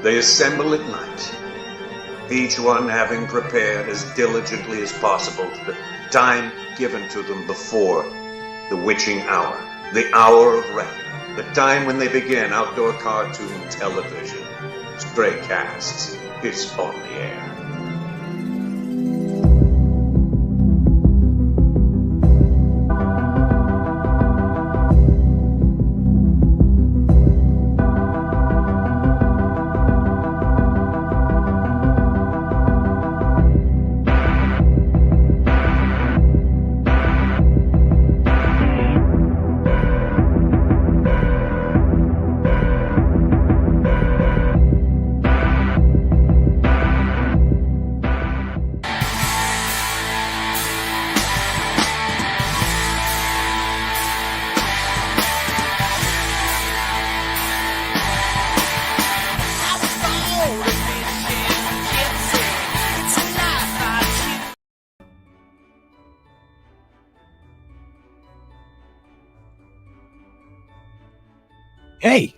They assemble at night, each one having prepared as diligently as possible to the time given to them before the witching hour, the hour of reckoning, the time when they begin outdoor cartoon television. Stray Casts is on the air. Hey,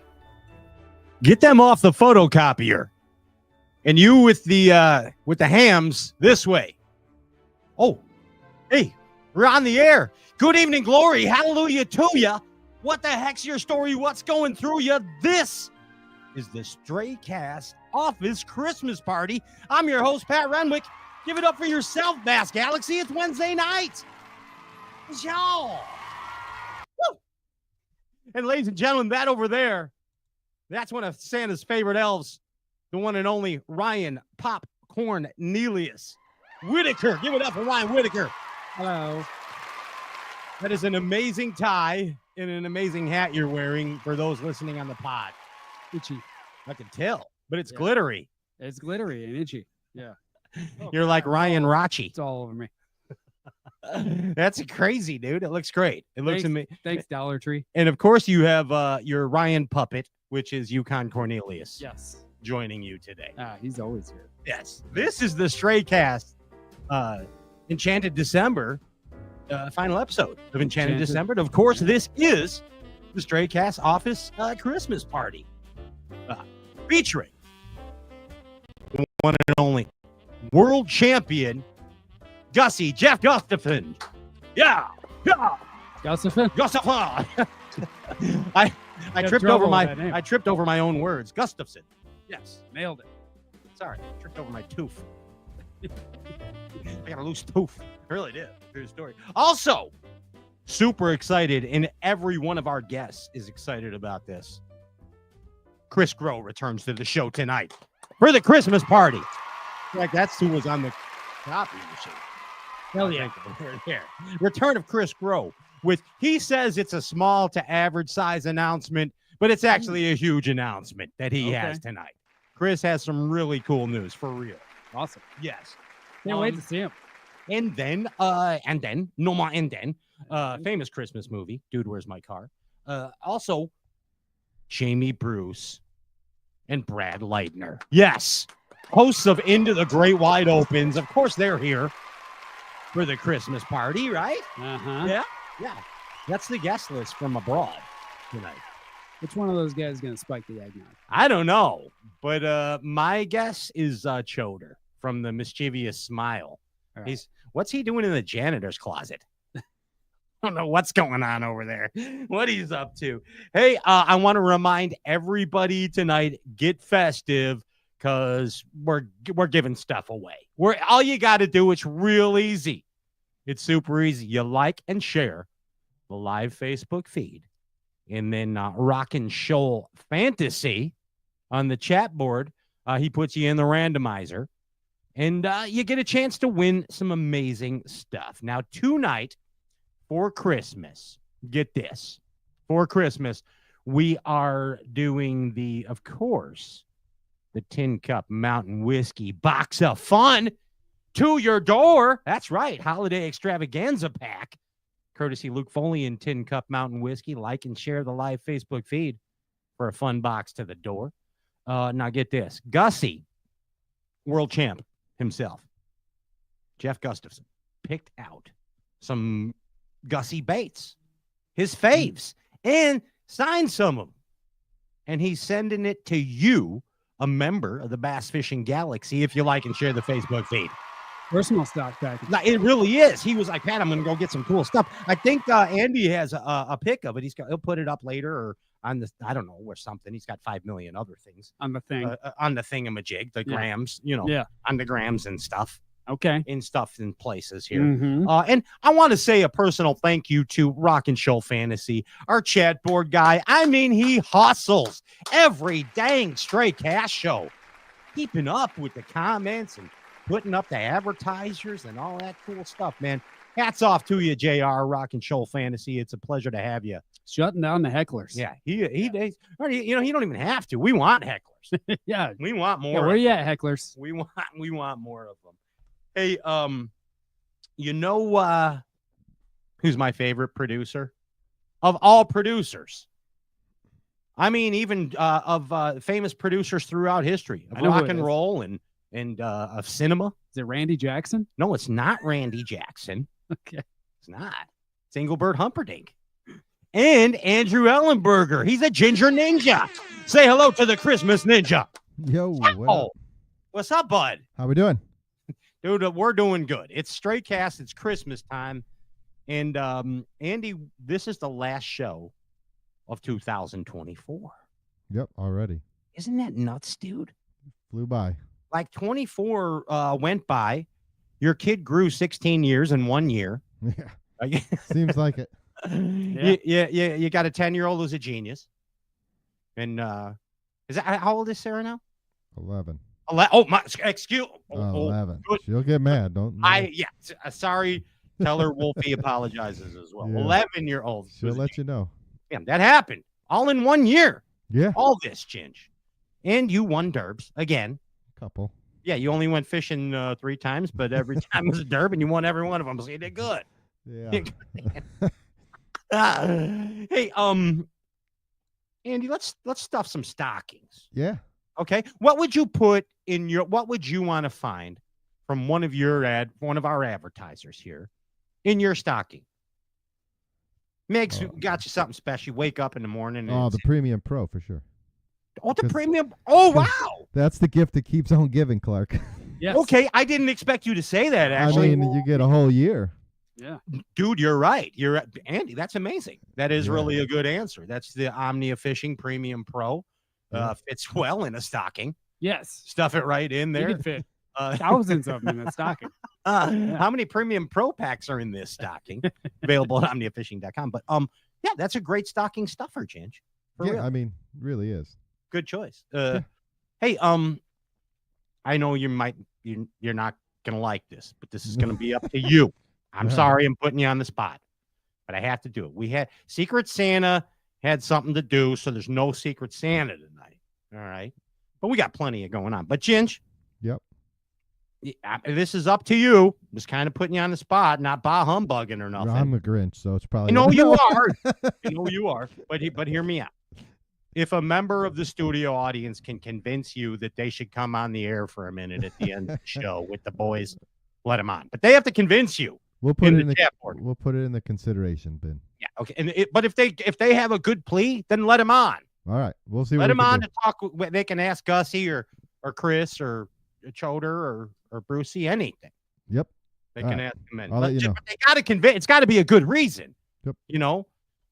get them off the photocopier. And you with the hams this way. Oh, hey, we're on the air. Good evening, glory. Hallelujah to ya. What the heck's your story? What's going through you? This is the Stray Cast Office Christmas Party. I'm your host, Pat Renwick. Give it up for yourself, Bass Galaxy. It's Wednesday night. It's y'all. And ladies and gentlemen, that over there, that's one of Santa's favorite elves, the one and only Ryan Popcorn Nelius Whitaker. Give it up for Ryan Whitaker. Hello. That is an amazing tie and an amazing hat you're wearing for those listening on the pod. Itchy. I can tell, but it's glittery. It's glittery and itchy. Yeah. You're like Ryan Rachi. It's all over me. That's crazy, dude. It looks great. It looks amazing. Thanks, Dollar Tree. And of course, you have your Ryan puppet, which is Yukon Cornelius. Yes. Joining you today. He's always here. Yes. This is the Stray Cast Enchanted December final episode of Enchanted December. And of course, this is the Stray Cast Office Christmas Party featuring the one and only world champion Gussy, Jeff Gustafson. Yeah. Gustafson. I tripped over my own words. Gustafson. Yes, Nailed it. sorry, tripped over my tooth. I got a loose tooth. I really did. True story. Also, super excited, and every one of our guests is excited about this. Chris Groh returns to the show tonight for the Christmas party. Like that's who was on the copy machine. Hell yeah. There. Return of Chris Groh with, he says it's a small to average size announcement, but it's actually a huge announcement that he has tonight. Chris has some really cool news for real. Awesome. Yes. Can't wait to see him. And then, famous Christmas movie, Dude, Where's My Car? Also, Jamie Bruce and Brad Leuthner. Yes. Hosts of Into the Great Wide Opens. Of course, they're here for the Christmas party, right? Uh-huh. Yeah. That's the guest list from abroad tonight. Which one of those guys is going to spike the eggnog? I don't know, but my guess is Choder from the Mischievous Smile. Right. What's he doing in the janitor's closet? I don't know what's going on over there, what he's up to. Hey, I want to remind everybody tonight, get festive, because we're giving stuff away. All you got to do, it's real easy. It's super easy. You like and share the live Facebook feed, and then Rockin' Shoal Fantasy on the chat board. He puts you in the randomizer, and you get a chance to win some amazing stuff. Now, tonight for Christmas, get this. For Christmas, we are doing of course, the Tin Cup Mountain Whiskey Box of Fun to your door. That's right. Holiday Extravaganza Pack. Courtesy Luke Foley and Tin Cup Mountain Whiskey. Like and share the live Facebook feed for a fun box to the door. Now get this. Gussy, world champ himself, Jeff Gustafson, picked out some Gussy baits, his faves, and signed some of them. And he's sending it to you a member of the Bass Fishing Galaxy if you like and share the Facebook feed. Personal stock package. It really is. He was like, Pat, I'm going to go get some cool stuff. I think Andy has a pic of it. He'll put it up later or on the, I don't know, or something. He's got 5 million other things On the thing. on the thingamajig, the grams, on the grams and stuff. Okay. In stuff in places here. Mhm. And I want to say a personal thank you to Rock and Show Fantasy, our chat board guy. I mean, he hustles every dang Stray Cast show, keeping up with the comments and putting up the advertisers and all that cool stuff, man. Hats off to you, JR, Rock and Show Fantasy. It's a pleasure to have you. Shutting down the hecklers. Yeah, he you don't even have to. We want hecklers. Yeah. We want more. Yeah, where you at, hecklers? We want more of them. Hey, who's my favorite producer of all producers? I mean, even of famous producers throughout history of rock and roll and of cinema. Is it Randy Jackson? No, it's not Randy Jackson. Okay. It's not. It's Engelbert Humperdinck. And Andrew Ellenberger. He's a ginger ninja. Say hello to the Christmas ninja. Yo, what up? What's up, bud? How we doing? Dude, we're doing good. It's Stray Cast. It's Christmas time. And Andy, this is the last show of 2024. Yep, already. Isn't that nuts, dude? Flew by. Like 24 went by. Your kid grew 16 years in 1 year. Yeah. Seems like it. Yeah. You got a 10-year-old who's a genius. And is that how old is Sarah now? 11. Oh my! Excuse. 11. She'll get mad. Don't. Sorry. Tell her Wolfie apologizes as well. Yeah. 11-year-old. She'll let you know. Damn, that happened all in 1 year. Yeah. All this, Ginge. And you won derbs again. Couple. Yeah, you only went fishing 3 times, but every time was a derb, and you won every one of them. So you did good. Yeah. Hey, Andy, let's stuff some stockings. Yeah. Okay. What would you put in what would you want to find from one of our advertisers here in your stocking? Meg's got you something special. You wake up in the morning. And the Premium Pro for sure. Oh, the Premium. Oh, wow. That's the gift that keeps on giving, Clark. Yes. Okay. I didn't expect you to say that, actually. I mean, you get a whole year. Yeah. Dude, you're right. Andy, that's amazing. That is really a good answer. That's the Omnia Fishing Premium Pro. Fits well in a stocking. Yes. Stuff it right in there. You can fit thousands of them in a stocking. How many Premium Pro packs are in this stocking? Available at omniafishing.com. But yeah, that's a great stocking stuffer, Ginge. Yeah, I mean, really is. Good choice. Hey, I know you're not gonna like this, but this is gonna be up to you. I'm sorry I'm putting you on the spot, but I have to do it. We had Secret Santa had something to do, so there's no Secret Santa tonight. All right. But we got plenty of going on. But Ginge. Yep. This is up to you. Just kind of putting you on the spot, not bah humbugging or nothing. I'm a Grinch, so it's probably. I know you are. I know you are. But hear me out. If a member of the studio audience can convince you that they should come on the air for a minute at the end of the show with the boys, let them on. But they have to convince you. We'll put it in the chat board. We'll put it in the consideration bin. Yeah. Okay. But if they have a good plea, then let them on. All right. We'll see. Let them on to talk. They can ask Gussy or Chris or Choder or Brucey anything. Yep. They can ask them in. But they got to convince. It's got to be a good reason. Yep. You know,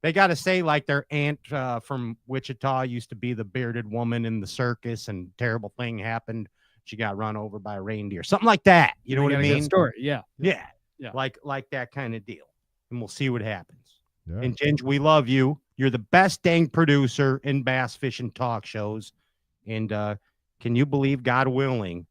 they got to say like their aunt from Wichita used to be the bearded woman in the circus, and terrible thing happened. She got run over by a reindeer, something like that. You know what I mean? Story. Yeah. Yeah. Like that kind of deal, and we'll see what happens. Yeah. And Ginge, we love you. You're the best dang producer in bass fishing talk shows. And can you believe, God willing,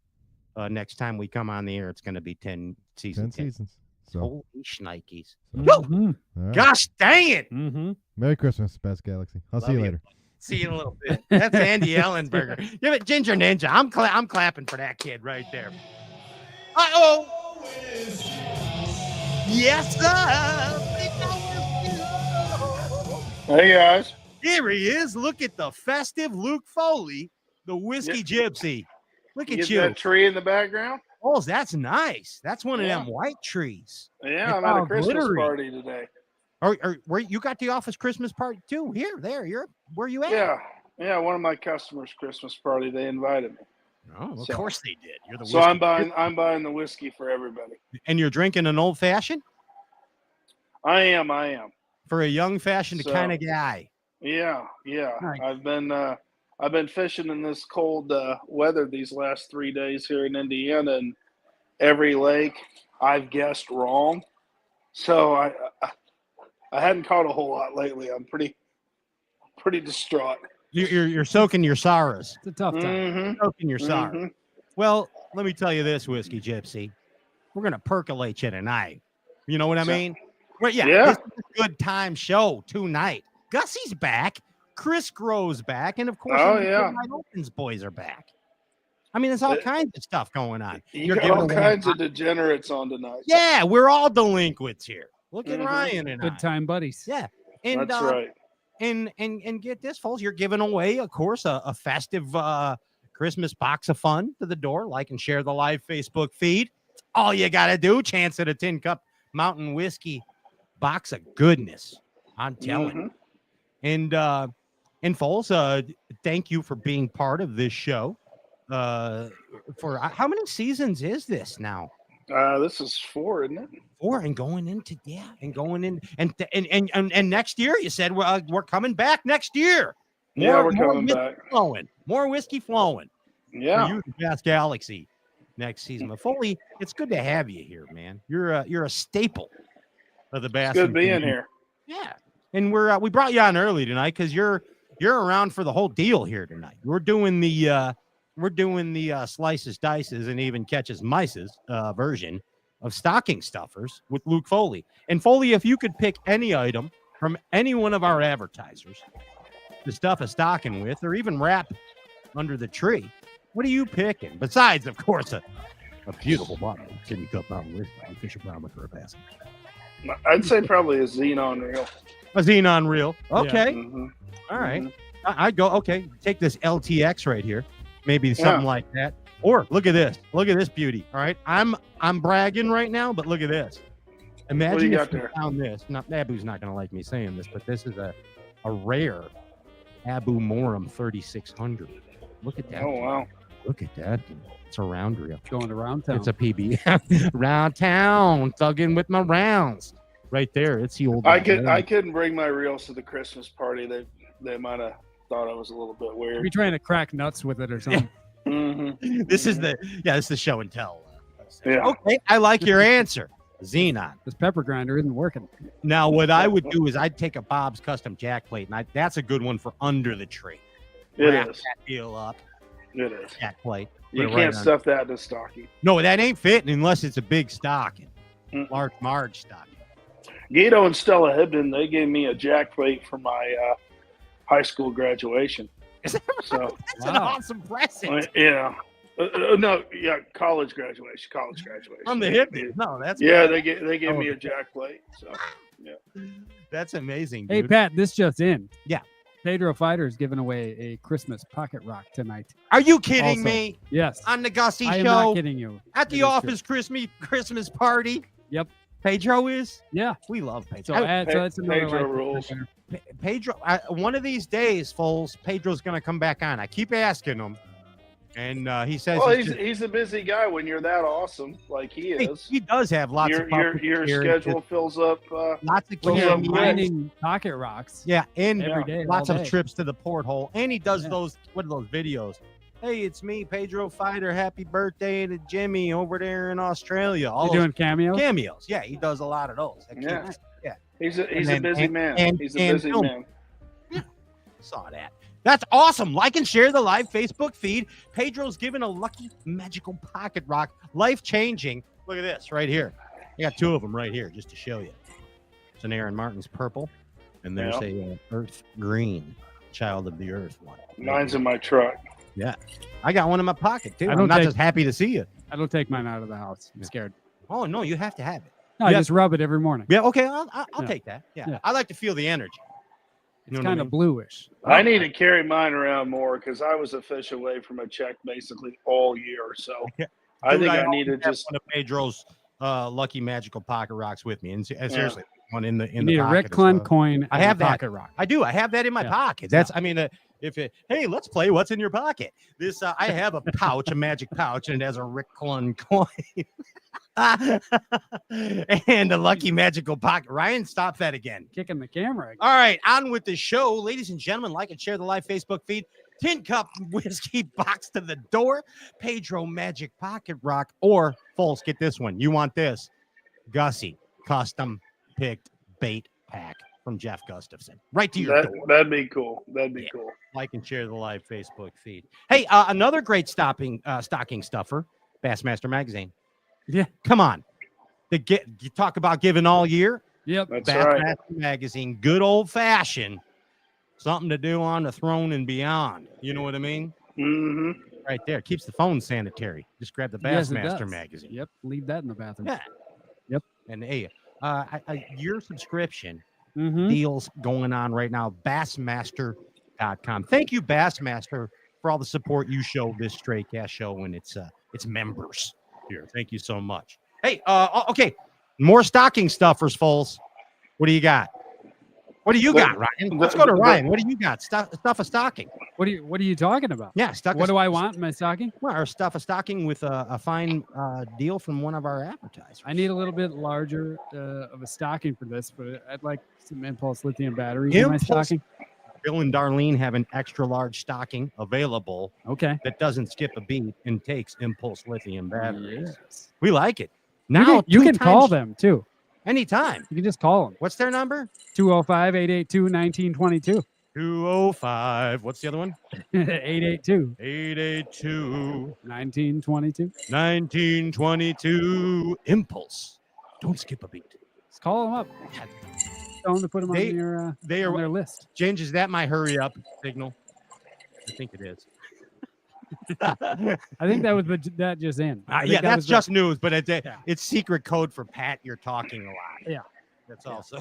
next time we come on the air, it's going to be 10 seasons. 10 seasons. So. Holy shnikes. Mm-hmm. Right. Gosh dang it. Mm-hmm. Merry Christmas, Bass Galaxy. I'll see you later. See you in a little bit. That's Andy Ellenberger. Give it Ginger Ninja. I'm clapping for that kid right there. Uh-oh. Yes, sir. Hey, guys. Here he is. Look at the festive Luke Foley, the whiskey gypsy. Look at you. That tree in the background? Oh, that's nice. That's one of them white trees. Yeah, It's I'm at all a Christmas glittery. party today. Or where you got the office Christmas party too? Where you at? Yeah. Yeah, one of my customers' Christmas party, they invited me. Oh, of So- course they did. You're the So whiskey I'm buying the whiskey for everybody. and you're drinking an old fashioned I am. for a young fashioned So- kind of guy. Yeah. Nice. I've been fishing in this cold weather these last 3 days here in Indiana, and every lake I've guessed wrong. So I hadn't caught a whole lot lately. I'm pretty distraught. You're soaking your sorrows. It's a tough time. Mm-hmm. Soaking your sorrow. Mhm. Well, let me tell you this, Whiskey Gypsy. We're gonna percolate you tonight. You know what I So- mean? Well, yeah, Yeah. this is a good time show tonight. Gussy's back, Chris Groh's back, and of course, Oh, the yeah. Midnight Opens boys are back. I mean, there's all It- kinds of stuff going on. You You're got giving all away- kinds of degenerates on tonight. Yeah, we're all delinquents here. Look at Mhm. Ryan and I. Good time buddies. Yeah, and That's right. and get this, folks. You're giving away, of course, a festive Christmas box of fun to the door. Like and share the live Facebook feed. All you got to do. Chance at a Tin Cup Mountain Whiskey box of goodness. I'm telling you. And folks, thank you for being part of this show. For how many seasons is this now? This is 4, isn't it? 4 and going into and next year you said we're coming back next year. Yeah, we're coming whiskey back. flowing, more whiskey flowing Yeah. for you, the Bass Galaxy, next season. But Foley, it's good to have you here, man. You're a staple of the Bass. It's good being community. here. Yeah, and we brought you on early tonight because you're around for the whole deal here tonight. We're doing the slices, dices, and even catches mices version of stocking stuffers with Luke Foley. And Foley, if you could pick any item from any one of our advertisers to stuff a stocking with, or even wrap under the tree, what are you picking? Besides, of course, a beautiful bottle of Tin Cup Mountain Whiskey, Fisher Brahma for a pass. I'd say probably a Xenon reel. A Xenon reel. Okay. Mhm. All right. Mhm. I'd go, okay, take this LTX right here. Maybe something like that. Or look at this. Look at this beauty. All right. I'm bragging right now, but look at this. Imagine got if you there? found this. Abu's not going to like me saying this, but this is a rare Abu Morum 3600. Look at that. Oh, wow. Look at that. It's a round reel. Going around town. It's a PB. Round town. Thugging with my rounds. Right there. It's the old. I couldn't bring my reels to the Christmas party. They might have thought I was a little bit Be weird. trying to crack nuts with it or something. Mhm. This is the show and tell. Yeah. Okay. I like your answer. Xenon. This pepper grinder isn't working. Now, what I would do is I'd take a Bob's Custom Jack plate, and that's a good one for under the tree. It Wrap is. that deal up, It is. Jack plate. You put it right can't on. stuff that in a stocking. No, that ain't fitting unless it's a big stocking, Mm. large Marge stocking. Guido and Stella Hibden, they gave me a jack plate for my high school graduation. Is that right? So, That's an Wow. awesome present yeah. No, yeah, college graduation. from the hip. No, that's Yeah, they gave me a jack plate. So, that's amazing. Hey, Dude. Pat, this just in. Yeah. Pedro Fighter is giving away a Christmas pocket rock tonight. Are you kidding Also, me? Yes. On the Gussy I am show not kidding you. at It the is true. office Christmas party? Yep. Pedro is. Yeah. We love Pedro. So, that's another Pedro like- rules. Pedro, one of these days, Foles, Pedro's going to come back on. I keep asking him, and he says Well, he's he's a busy guy when you're that awesome like he hey, is. he does have lots Your of puppets your here, schedule fills up. lots of fills He's up cameos. quick. mining pocket rocks. Yeah, and every day, lots all of day. trips to the porthole, and he does Yeah. those videos. Hey, it's me, Pedro Fighter. Happy birthday to Jimmy over there in Australia. All You those doing cameos? cameos. Yeah, he does a lot of those. I Yeah. can't- He's a then- busy man. and- He's a and busy film. man. Saw that. That's awesome. Like and share the live Facebook feed. Pedro's giving a lucky magical pocket rock, life changing. Look at this right here. I got 2 of them right here just to show you. It's an Aaron Martin's purple, and there's a earth green, child of the earth one. Mine's in my truck. I got one in my pocket too. I I'm don't not take- just happy to see you. I don't take mine out of the house. I'm Yeah. scared. Oh no, you have to have it. No, I Yeah. just rub it every morning. Yeah, okay, I'll Yeah. take that. Yeah. Yeah. I like to feel the energy. It's know what I kind of mean? bluish. I need to carry mine around more because I was a fish away from a check basically all year. So Yeah. I Dude, think I always need to have just. one of Pedro's lucky magical pocket rocks with me, and seriously, one in the You need a pocket Rick as Clun well. coin. I and a have that. pocket rock. I do. I have that in my Yeah. pocket. That's. I mean, Hey, let's play what's in your pocket. This I have a pouch, a magic pouch, and it has a Rick Clun coin and a lucky magical pocket. Ryan, stop that again. Kicking the camera. Again. All right, on with the show, ladies and gentlemen. Like and share the live Facebook feed. Tin Cup whiskey box to the door. Pedro Magic Pocket Rock, or Foles, get this one. You want this? Gussy custom picked bait pack from Jeff Gustafson, right to your door. That'd be cool. That'd be cool. Like and share the live Facebook feed. Hey, another great stocking stuffer, Bassmaster magazine. Yeah, come on. You talk about giving all year. Yep, that's Bassmaster right. magazine, good old fashioned, something to do on the throne and beyond. You know what I mean? Mm-hmm. Right there, keeps the phone sanitary. Just grab the Yes, it Bassmaster does. magazine. Yep, leave that in the bathroom. Yeah. Yep. And hey, your subscription Mm-hmm. deals going on right now. Bassmaster.com. Thank you, Bassmaster, for all the support you show this Stray Cast show and its members here. Thank you so much. Hey, okay, more stocking stuffers, Foles. What do you got? What do you got, Ryan? Let's go to Ryan. What do you got? Stuff a stocking. What are you talking about? Yeah, What do I want in my stocking? Well, or stuff a stocking with a fine deal from one of our advertisers. I need a little bit larger of a stocking for this, but I'd like some Impulse lithium batteries in my Impulse- stocking. Bill and Darlene have an extra large stocking available Okay. that doesn't skip a beat and takes Impulse lithium batteries. Yes. We like it. You Now can, you 2 can call times- them too. anytime. You can just call them. What's their number? 205-882-1922. 205. What's the other one? 882 882 1922. 1922. Impulse. Don't skip a beat. Just call them up. Tell them to put them They- on your They on are. their list. James, is that my hurry up signal? I think it is. I think that was that just in. I think Yeah, that that's was the- just news, but Yeah. it's secret code for Pat. You're talking a lot. Yeah. That's also.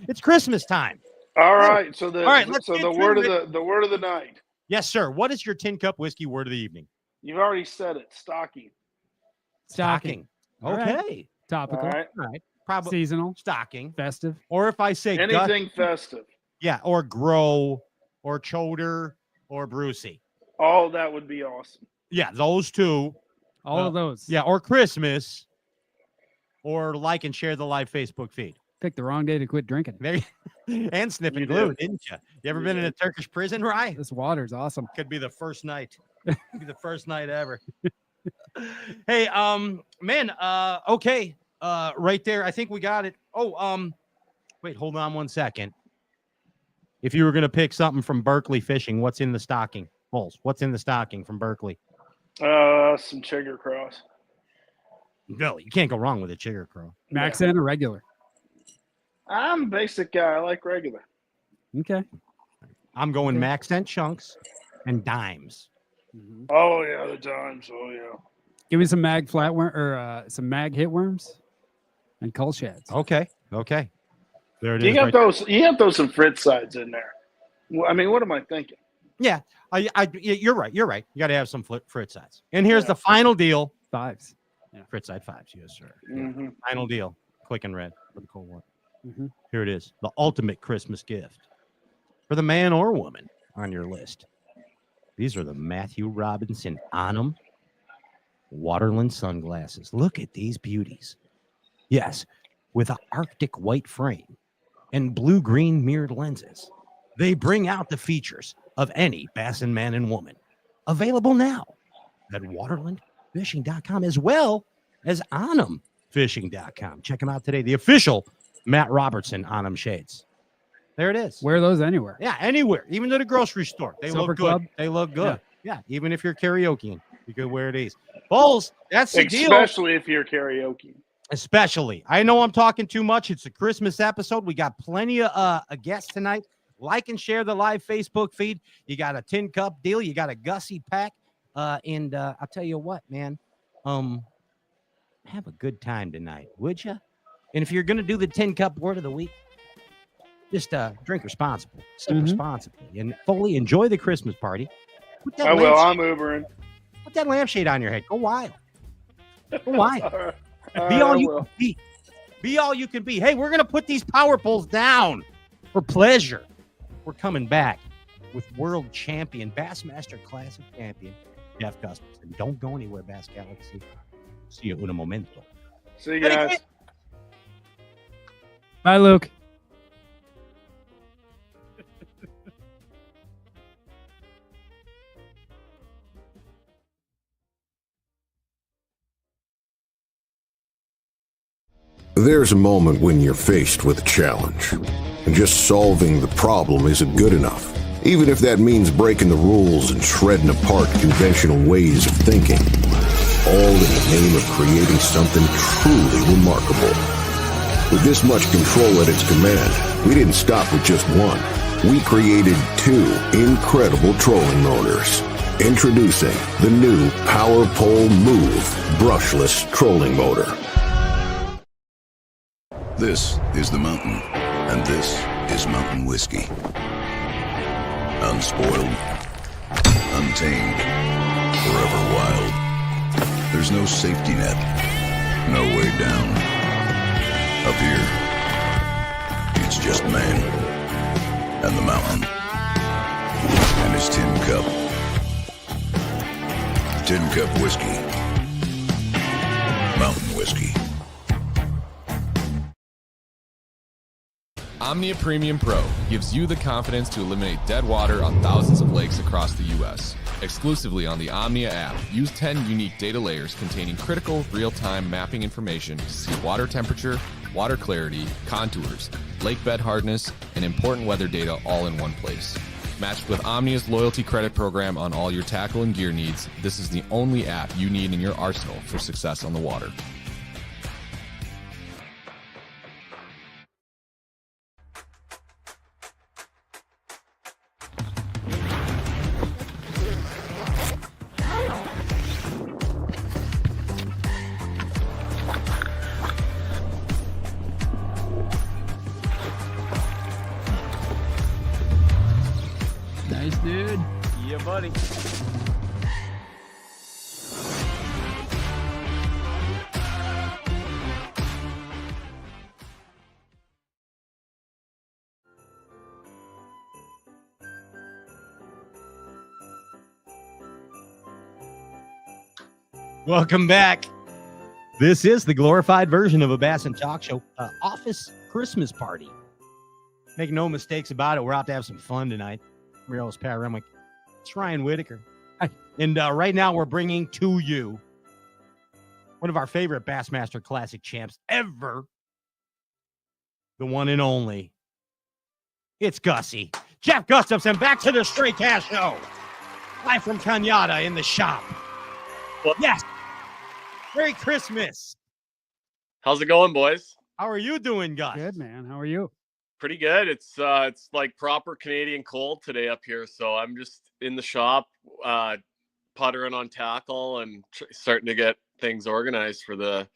It's Christmas time. All right. So the All right, let's so get the through word it. of the word of the night. Yes, sir. What is your tin cup whiskey word of the evening? You've already said it. Stocking. stocking. All right. Okay. Topical. All right. All right. Probably Seasonal. stocking. Festive. Or if I say Anything festive. yeah, or Groh, or Choder, or Brucey. All that would be awesome. Yeah, those two. All of those. Yeah, or Christmas, or like and share the live Facebook feed. Picked the wrong day to quit drinking. There you, and sniffing You glue, did. didn't you? You ever You been in a did. Turkish prison, Ryan? This water's awesome. Could be the first night. Could be the first night ever. Hey, man, okay. Right there. I think we got it. Oh, wait, hold on one second. If you were gonna pick something from Berkeley fishing, what's in the stocking? Bulls, what's in the stocking from Berkeley? Some Chigger Cross. No, you can't go wrong with a Chigger Crow. Max in or regular? I'm a basic guy. I like regular. Okay. I'm going Okay. max cent chunks and dimes. Oh yeah, the times. Oh yeah. Give me some mag flatworm or some mag hitworms and cull shads. Okay. Okay. There it You is. got right- those. You have those some Fritz sides in there. Well, I mean, what am I thinking? Yeah, you're right. You're right. You got to have some Fritz sides. And here's the final deal. Fives. Fritz side fives. Yes, sir. Mm-hmm. Final deal. Quick and red for the cold one. Mhm. Here it is. The ultimate Christmas gift for the man or woman on your list. These are the Matthew Robinson Onum Waterland sunglasses. Look at these beauties. Yes, with an Arctic white frame and blue-green mirrored lenses. They bring out the features of any bassin man and woman. Available now at waterlandfishing.com as well as onumfishing.com. Check them out today. The official Matt Robertson Onum shades. There it is. Wear those anywhere. Yeah, anywhere, even to the grocery store. They Supper look good. club. They look good. Yeah, even if you're karaokeing, you could wear these. Bulls, that's the deal. Especially if you're karaoke. Especially. I know I'm talking too much. It's a Christmas episode. We got plenty of guests tonight. Like and share the live Facebook feed. You got a tin cup deal. You got a Gussy pack. And I'll tell you what, man. Have a good time tonight, would you? And if you're going to do the tin cup word of the week, just drink responsibly, sip Mhm. responsibly, and fully enjoy the Christmas party. Put that I will. lampshade- I'm Ubering. Put that lampshade on your head. Go wild. Go wild. All right. Be all I you will. can be. Be all you can be. Hey, we're going to put these power poles down for pleasure. We're coming back with world champion, Bassmaster Classic champion, Jeff Gustafson. Don't go anywhere, Bass Galaxy. See you in a momento. See you guys. Bye, Luke. There's a moment when you're faced with a challenge, and just solving the problem isn't good enough, even if that means breaking the rules and shredding apart conventional ways of thinking, all in the name of creating something truly remarkable. With this much control at its command, we didn't stop with just one. We created 2 incredible trolling motors. Introducing the new Power Pole Move brushless trolling motor. This is the mountain, and this is mountain whiskey. Unspoiled, untamed, forever wild. There's no safety net, no way down. Up here, it's just man, and the mountain, and his tin cup. Tin Cup Whiskey. Mountain Whiskey. Omnia Premium Pro gives you the confidence to eliminate dead water on thousands of lakes across the U.S. Exclusively on the Omnia app, use 10 unique data layers containing critical real-time mapping information to see water temperature, water clarity, contours, lake bed hardness, and important weather data all in one place. Matched with Omnia's loyalty credit program on all your tackle and gear needs, this is the only app you need in your arsenal for success on the water. Nice, dude. Yeah, buddy. Welcome back. This is the glorified version of a Bass and Talk Show, office Christmas party. Make no mistakes about it. We're out to have some fun tonight. Real panoramic. It's Ryan Whitaker. Hi. And right now we're bringing to you one of our favorite Bassmaster Classic champs ever. The one and only. It's Gussy. Jeff Gustafson back to the Straight Cash Show. Live from Cañada in the shop. Well, yes. Merry Christmas. how's it going, boys? How are you doing, Gus? Good, man. How are you? Pretty good. It's like proper Canadian cold today up here, so I'm just in the shop, puttering on tackle and starting to get things organized for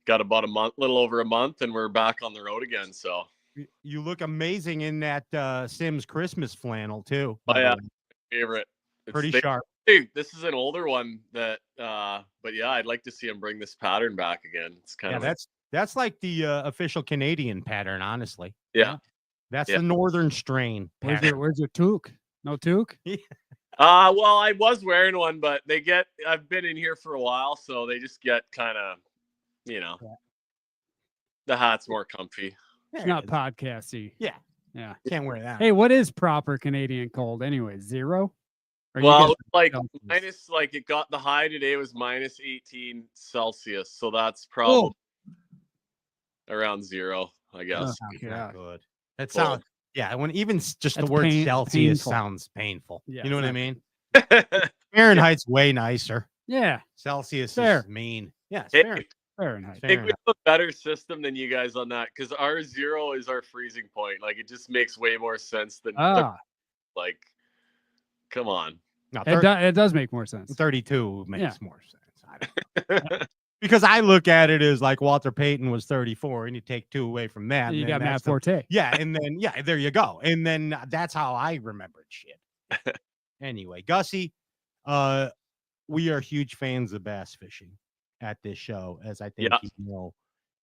got about a month, little over a month, and we're back on the road again. So you look amazing in that Sims Christmas flannel too. Oh, yeah, favorite. Pretty sharp. Dude, this is an older one that, but yeah, I'd like to see him bring this pattern back again. It's kind of that's like the official Canadian pattern, honestly. Yeah. That's the northern strain. Where's your toque? No toque? Well, I was wearing one, but I've been in here for a while, so they just get kind of, the hat's more comfy. It's not podcasty. Yeah. Yeah. Can't wear that. Hey, what is proper Canadian cold anyway? 0? Well, like minus, like it got the high today was minus 18 Celsius, so that's probably around 0, I guess. Yeah, good. That sounds when even just the word Celsius painful. Sounds painful. Yeah, you know what I mean? Fahrenheit's way nicer. Yeah, Celsius fair. is mean. Yeah, it's Fahrenheit. I think we have a better system than you guys on that because our 0 is our freezing point. Like it just makes way more sense than like. Come on. No, it does make more sense. 32 makes more sense. I don't know. Because I look at it as like Walter Payton was 34, and you take 2 away from that. You got Matt Forte. Yeah, and then there you go. And then that's how I remembered shit. Anyway, Gussy, we are huge fans of bass fishing at this show, as I think you know.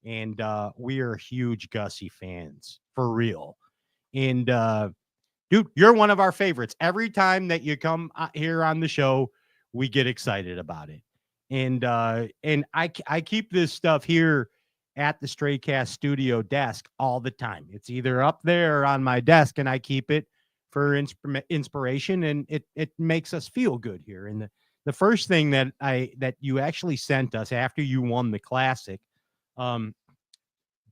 And we are huge Gussy fans for real. And Dude, you're one of our favorites. Every time that you come here on the show, we get excited about it. And I keep this stuff here at the Straycast studio desk all the time. It's either up there or on my desk, and I keep it for inspiration, and it makes us feel good here. And the first thing that you actually sent us after you won the classic,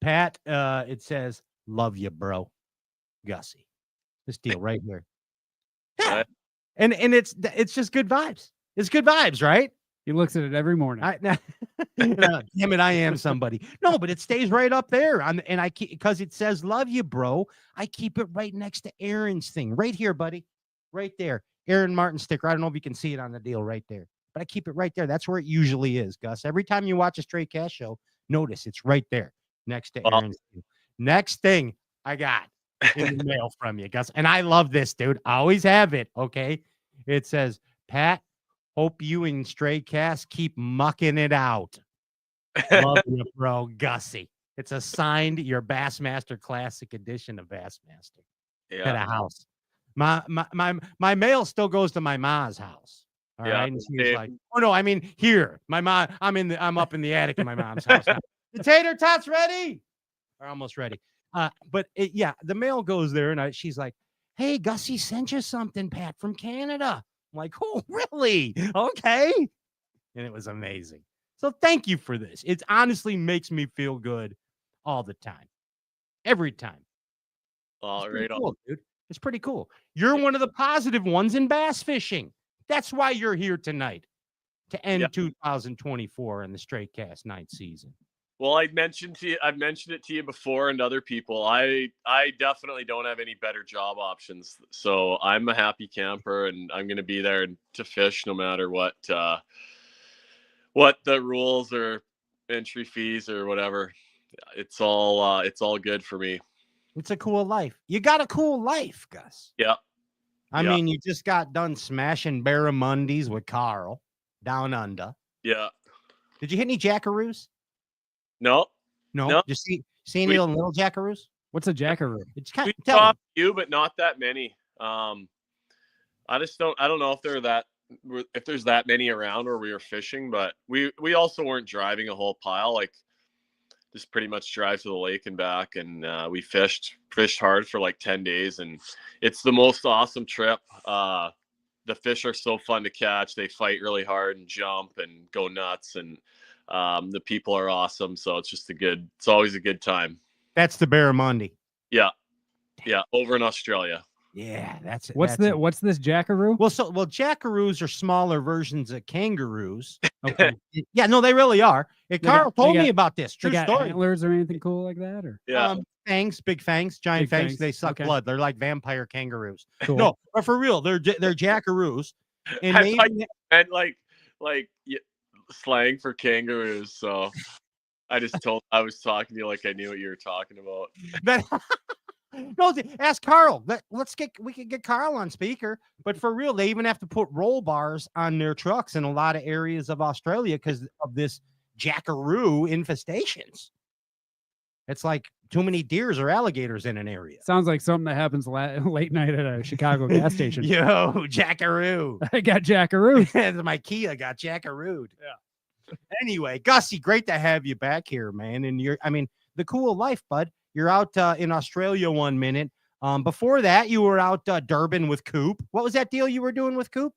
Pat, it says, "Love you, bro, Gussy." This deal right here. Yeah. And it's just good vibes. It's good vibes, right? He looks at it every morning. Damn it, I am somebody. No, but it stays right up there. And I keep, because it says "Love you, bro." I keep it right next to Aaron's thing, right here, buddy, right there. Aaron Martin sticker. I don't know if you can see it on the deal right there, but I keep it right there. That's where it usually is, Gus. Every time you watch a Straight Cast show, notice it's right there next to Aaron's deal. Next thing I got in the mail from you, Gus, and I love this, dude. I always have it. Okay, it says, "Pat, hope you and Stray Cast keep mucking it out. Love you, bro, Gussy." It's a signed your Bassmaster Classic Edition of Bassmaster at a house. My mail still goes to my ma's house. All right, and she's like, "Oh no, I mean here, my mom. I'm up in the attic in my mom's house. The tater tots ready? Are almost ready." But the mail goes there, and she's like, "Hey, Gussy sent you something, Pat, from Canada." I'm like, "Oh, really? Okay." And it was amazing. So thank you for this. It honestly makes me feel good all the time. Every time. All right, cool, dude. It's pretty cool. You're one of the positive ones in bass fishing. That's why you're here tonight to end 2024 in the Straight Cast 9th season. Well, I've mentioned it to you before and other people. I definitely don't have any better job options. So I'm a happy camper, and I'm going to be there to fish no matter what the rules or entry fees or whatever. It's all good for me. It's a cool life. You got a cool life, Gus. Yeah. I mean, you just got done smashing barramundis with Carl down under. Yeah. Did you hit any jackaroos? No. Just see any little jackaroos? What's a jackaroo? It's kind of saw a few, but not that many. I don't know if there's that many around where we were fishing, but we also weren't driving a whole pile. Like, just pretty much drive to the lake and back, and we fished hard for like 10 days, and it's the most awesome trip. The fish are so fun to catch. They fight really hard and jump and go nuts, and the people are awesome. So it's always a good time. That's the barramundi. Yeah. Over in Australia. Yeah, that's it. What's this jackaroo? Well, jackaroos are smaller versions of kangaroos. Okay. Yeah, no, they really are. Carl told me about this. True story. Antlers or anything cool like that, or fangs, big fangs, giant fangs. They suck blood. They're like vampire kangaroos. Cool. No, but for real, they're jackaroos. And and like slang for kangaroos. So I was talking to you like I knew what you were talking about. No, ask Carl. We could get Carl on speaker. But for real, they even have to put roll bars on their trucks in a lot of areas of Australia because of this jackaroo infestations. It's like too many deers or alligators in an area. Sounds like something that happens late night at a Chicago gas station. Yo, jackaroo. I got jackaroo. My Kia got jackarooed. Yeah. Anyway, Gussy, great to have you back here, man. And the cool life, bud. You're out in Australia 1 minute. Before that, you were out Durban with Coop. What was that deal you were doing with Coop?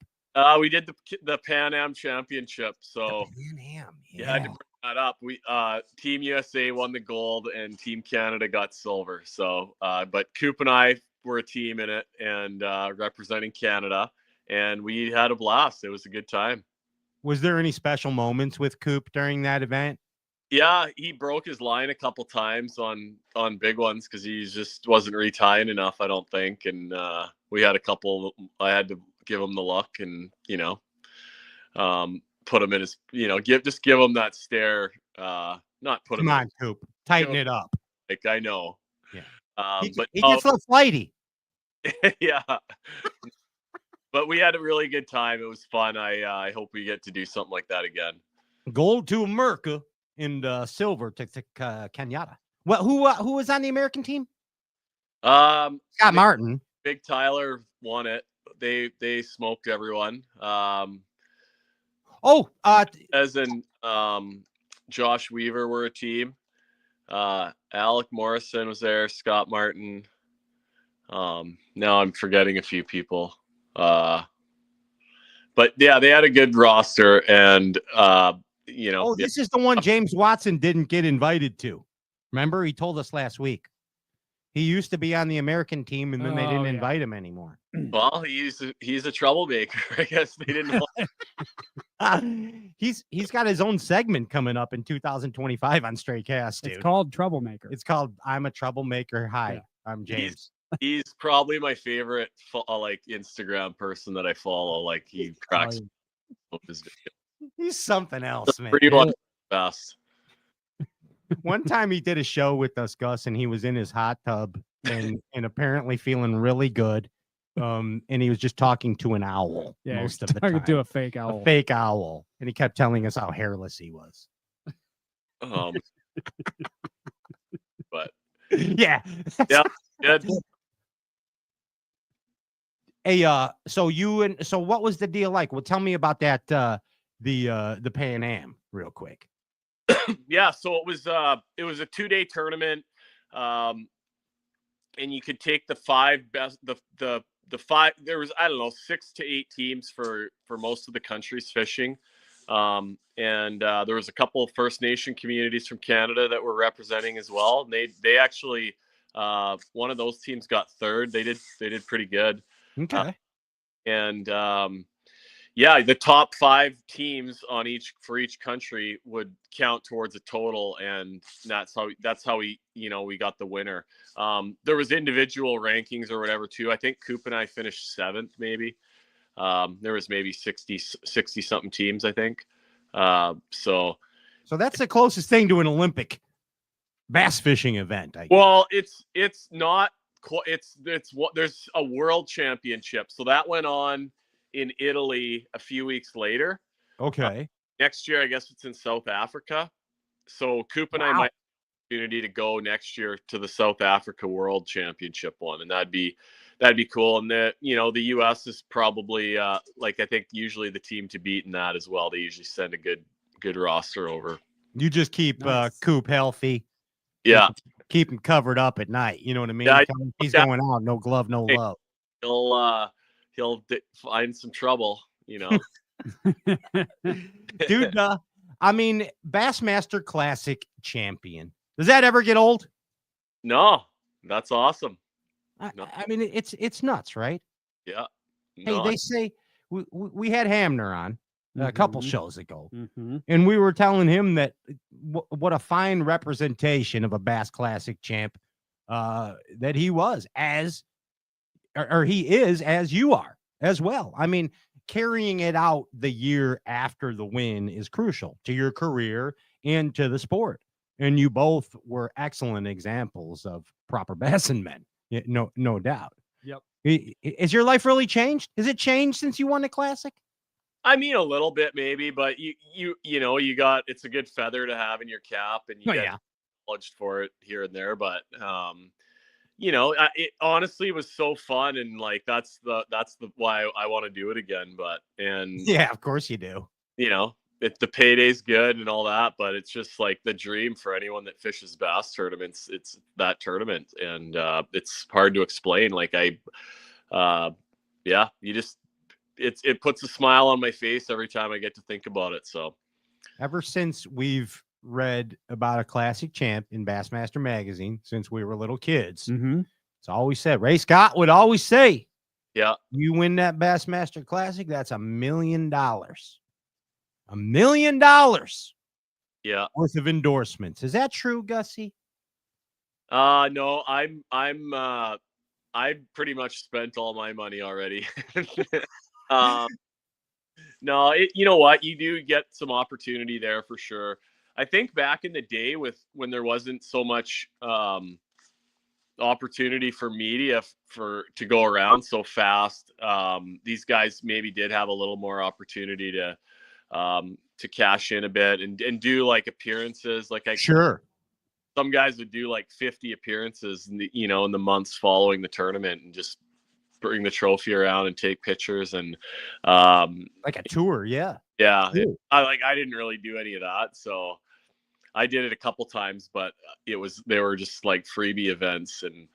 We did the Pan Am Championship. So Pan Am, I had to bring that up. We Team USA won the gold and Team Canada got silver. So, but Coop and I were a team in it and representing Canada, and we had a blast. It was a good time. Was there any special moments with Coop during that event? Yeah, he broke his line a couple times on big ones because he just wasn't retying enough, I don't think. And we had a couple. I had to give him the look and put him in his give him that stare. Not put him. Come on, Coop, tighten it up. Like I know. Yeah. But he gets a little flighty. Yeah. But we had a really good time. It was fun. I hope we get to do something like that again. Gold to America. And silver to Kenyatta. Well, who was on the American team? Scott Martin. Big Tyler won it. They smoked everyone. As in Josh Weaver were a team. Alec Morrison was there. Scott Martin. Now I'm forgetting a few people. But yeah, they had a good roster, and this is the one James Watson didn't get invited to. Remember, he told us last week. He used to be on the American team, and then they didn't invite him anymore. Well, he's a troublemaker. I guess they didn't. He's got his own segment coming up in 2025 on Stray Cast, dude. It's called Troublemaker. It's called I'm a Troublemaker. Hi, I'm James. He's probably my favorite like Instagram person that I follow. Like he cracks up his video. He's something else, man. Pretty much best. One time he did a show with us, Gus, and he was in his hot tub and apparently feeling really good. And he was just talking to an owl most of the time. To a fake owl. A fake owl. And he kept telling us how hairless he was. But yeah. Good. Hey, so what was the deal like? Well, tell me about that the Pan Am real quick. Yeah, so it was a 2-day tournament, and you could take the 5 best the 5. There was 6 to 8 teams for most of the countries fishing, and there was a couple of First Nation communities from Canada that were representing as well. And they actually one of those teams got third. They did pretty good. Okay, yeah, the top 5 teams for each country would count towards a total, and that's how we got the winner. There was individual rankings or whatever too. I think Coop and I finished 7th, maybe. There was maybe 60 something teams, I think. So that's the closest thing to an Olympic bass fishing event. Well, it's not. There's a world championship, so that went on in Italy a few weeks later. Okay. Next year, I guess it's in South Africa. So Coop and I might have the opportunity to go next year to the South Africa World Championship one, and that'd be cool. And the US is probably I think usually the team to beat in that as well. They usually send a good roster over. You just keep Coop healthy. Yeah. Keep him covered up at night. You know what I mean? Yeah, he's going out, no glove, no love. He'll find some trouble, Dude, Bassmaster Classic champion. Does that ever get old? No, that's awesome. No. I mean, it's nuts, right? Yeah. No, hey, they say we had Hamner on a couple shows ago, Mm-hmm. and we were telling him that what a fine representation of a Bass Classic champ that he was he is as you are as well. I mean, carrying it out the year after the win is crucial to your career and to the sport. And you both were excellent examples of proper bassin men. No doubt. Yep. Is your life really changed? Has it changed since you won the Classic? I mean, a little bit maybe, but you got, it's a good feather to have in your cap, and you get acknowledged for it here and there. But it honestly was so fun, and like that's the why I want to do it again. Yeah, of course you do. The payday's good and all that, but it's just like the dream for anyone that fishes bass tournaments. It's that tournament, and it's hard to explain. Like it puts a smile on my face every time I get to think about it. So ever since we've read about a classic champ in Bassmaster magazine, since we were little kids, it's always said, Ray Scott would always say, yeah, you win that Bassmaster Classic, that's $1 million. $1 million. Yeah. Worth of endorsements. Is that true, Gussy? No, I pretty much spent all my money already. No, you know what? You do get some opportunity there for sure. I think back in the day when there wasn't so much opportunity for media to go around so fast, these guys maybe did have a little more opportunity to cash in a bit and do like appearances. Sure. Some guys would do like 50 appearances in the months following the tournament and just bring the trophy around and take pictures and like a tour. Yeah. Yeah. Cool. I didn't really do any of that. So I did it a couple times, but they were just like freebie events. And,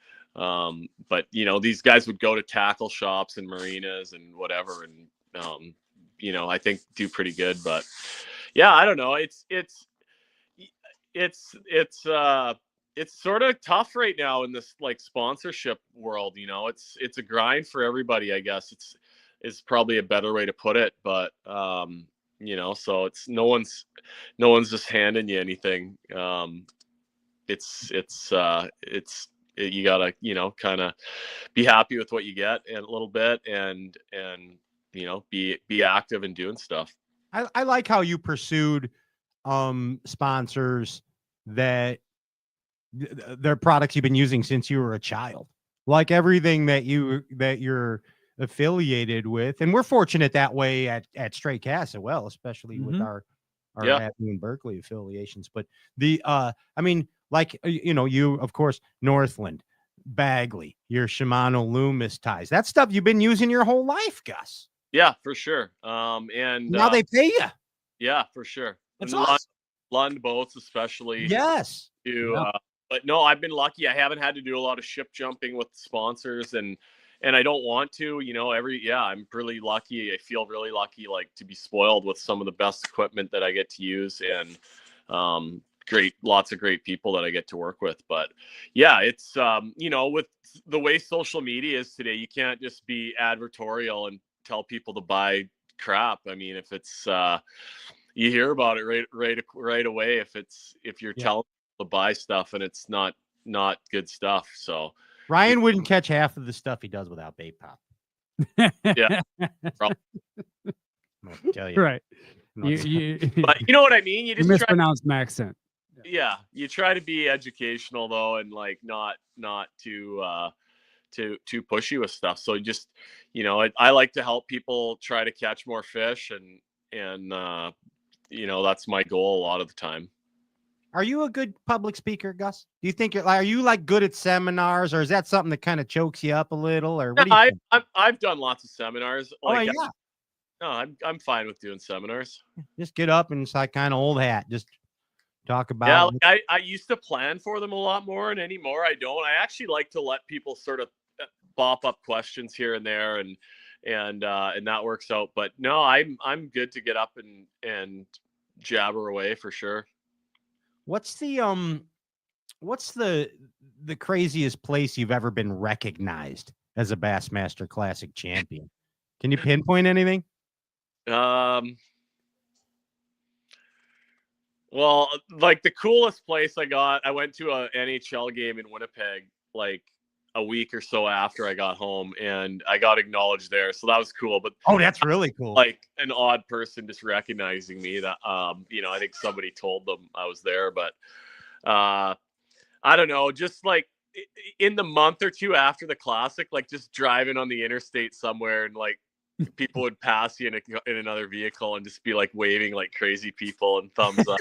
but you know, these guys would go to tackle shops and marinas and whatever. And, you know, I think do pretty good, but yeah, I don't know. It's sort of tough right now in this like sponsorship world. You know, it's a grind for everybody, I guess. It's probably a better way to put it, but, you know, so it's no one's just handing you anything. You gotta, you know, kind of be happy with what you get and a little bit and, you know, be active in doing stuff. I like how you pursued sponsors that their products you've been using since you were a child, like everything that you're affiliated with. And we're fortunate that way at Stray Cast as well, especially with our Avenue and Berkeley affiliations. But I mean, like, you know, you, of course, Northland, Bagley, your Shimano Loomis ties, that stuff you've been using your whole life, Gus. Yeah, for sure. And now they pay you. Yeah, for sure. That's awesome. Lund boats, especially. Yes. But no, I've been lucky. I haven't had to do a lot of ship jumping with sponsors, and I don't want to. You know, I'm really lucky. I feel really lucky, like, to be spoiled with some of the best equipment that I get to use, and lots of great people that I get to work with. But yeah, it's you know, with the way social media is today, you can't just be advertorial and tell people to buy crap. I mean, if it's you hear about it right away if you're telling people to buy stuff and it's not good stuff. So Ryan wouldn't catch half of the stuff he does without bait pop. Yeah. Tell you. Right. But you know what I mean? You just mispronounced my accent. Yeah. You try to be educational though, and like not too pushy with stuff. So just, you know, I like to help people try to catch more fish, and you know, that's my goal a lot of the time. Are you a good public speaker, Gus? Do you think are you like good at seminars, or is that something that kind of chokes you up a little? Or what do you think? I've done lots of seminars. Like, yeah. No, I'm fine with doing seminars. Just get up and it's like kind of old hat. Just talk about. Yeah, like I used to plan for them a lot more, and anymore I don't. I actually like to let people sort of bop up questions here and there, and that works out. But no, I'm good to get up and jabber away for sure. What's the craziest place you've ever been recognized as a Bassmaster Classic champion? Can you pinpoint anything? Well, like the coolest place I went to a NHL game in Winnipeg, like a week or so after I got home, and I got acknowledged there. So that was cool. But that's really cool. Like an odd person just recognizing me that, you know, I think somebody told them I was there, but, I don't know, just like in the month or two after the Classic, like just driving on the interstate somewhere, and like people would pass you in another vehicle and just be like waving like crazy people and thumbs up.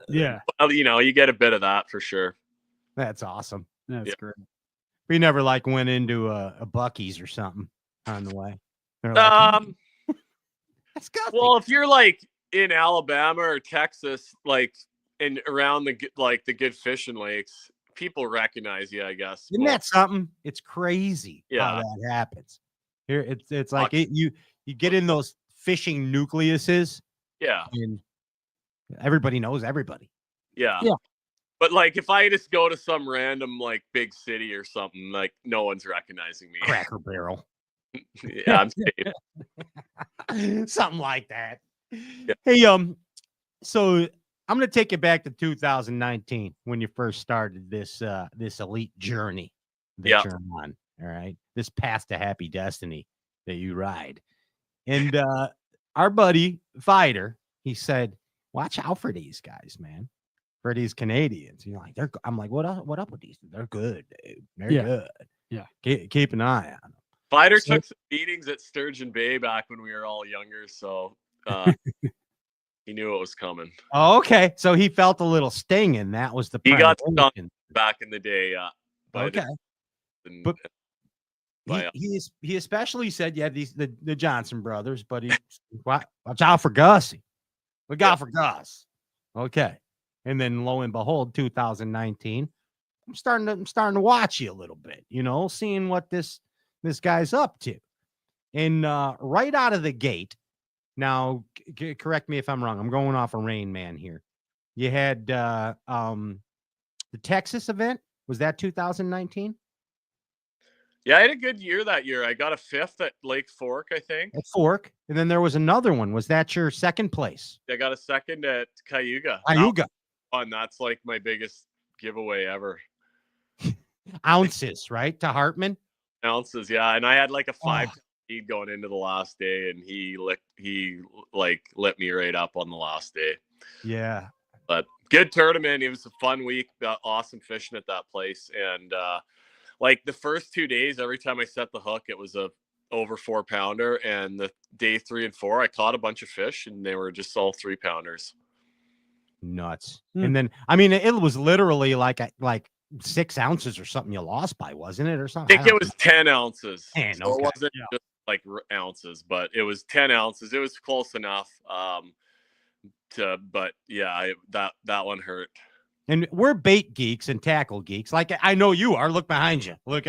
Yeah. Well, you know, you get a bit of that for sure. That's awesome. That's great. We never like went into a Buc-ee's or something on the way. Like, well, if you're like in Alabama or Texas, like and around the good fishing lakes, people recognize you, I guess. Isn't that something? It's crazy how that happens. Here, it's like you get in those fishing nucleuses. Yeah. And everybody knows everybody. Yeah. But like if I just go to some random like big city or something, like no one's recognizing me. Cracker Barrel. Yeah, I'm safe. Something like that. Yeah. Hey, so I'm gonna take you back to 2019 when you first started this elite journey that you're on. All right. This path to happy destiny that you ride. And our buddy Fighter, he said, watch out for these guys, man. For these Canadians. You're like, I'm like, what up with these? They're good, dude. They're good. Yeah. Keep an eye on them. Fighter took some meetings at Sturgeon Bay back when we were all younger, so he knew it was coming. Oh, okay. So he felt a little sting, and that was the he got stung back in the day. Okay. He especially said, yeah, the Johnson brothers, but he watch out for Gussy. Look out for Gus. Okay. And then lo and behold, 2019, I'm starting to watch you a little bit, seeing what this guy's up to. And right out of the gate, now correct me if I'm wrong. I'm going off a Rain Man here. You had the Texas event. Was that 2019? Yeah, I had a good year that year. I got a 5th at Lake Fork, I think. At Fork. And then there was another one. Was that your second place? I got a 2nd at Cayuga. Fun. That's like my biggest giveaway ever. Ounces, right? To Hartman? Ounces, yeah. And I had like a 5 lead going into the last day, and he lit me right up on the last day. Yeah. But good tournament. It was a fun week. Awesome fishing at that place. And like the first 2 days, every time I set the hook, it was a over 4-pounder. And the day 3 and 4, I caught a bunch of fish, and they were just all 3-pounders. Nuts. And then, I mean, it was literally like 6 ounces or something you lost by, wasn't it, or something? I think it was 10 ounces. 10, so it wasn't just like ounces, but it was 10 ounces. It was close enough. But yeah, that one hurt. And we're bait geeks and tackle geeks. Like I know you are. Look behind you. Look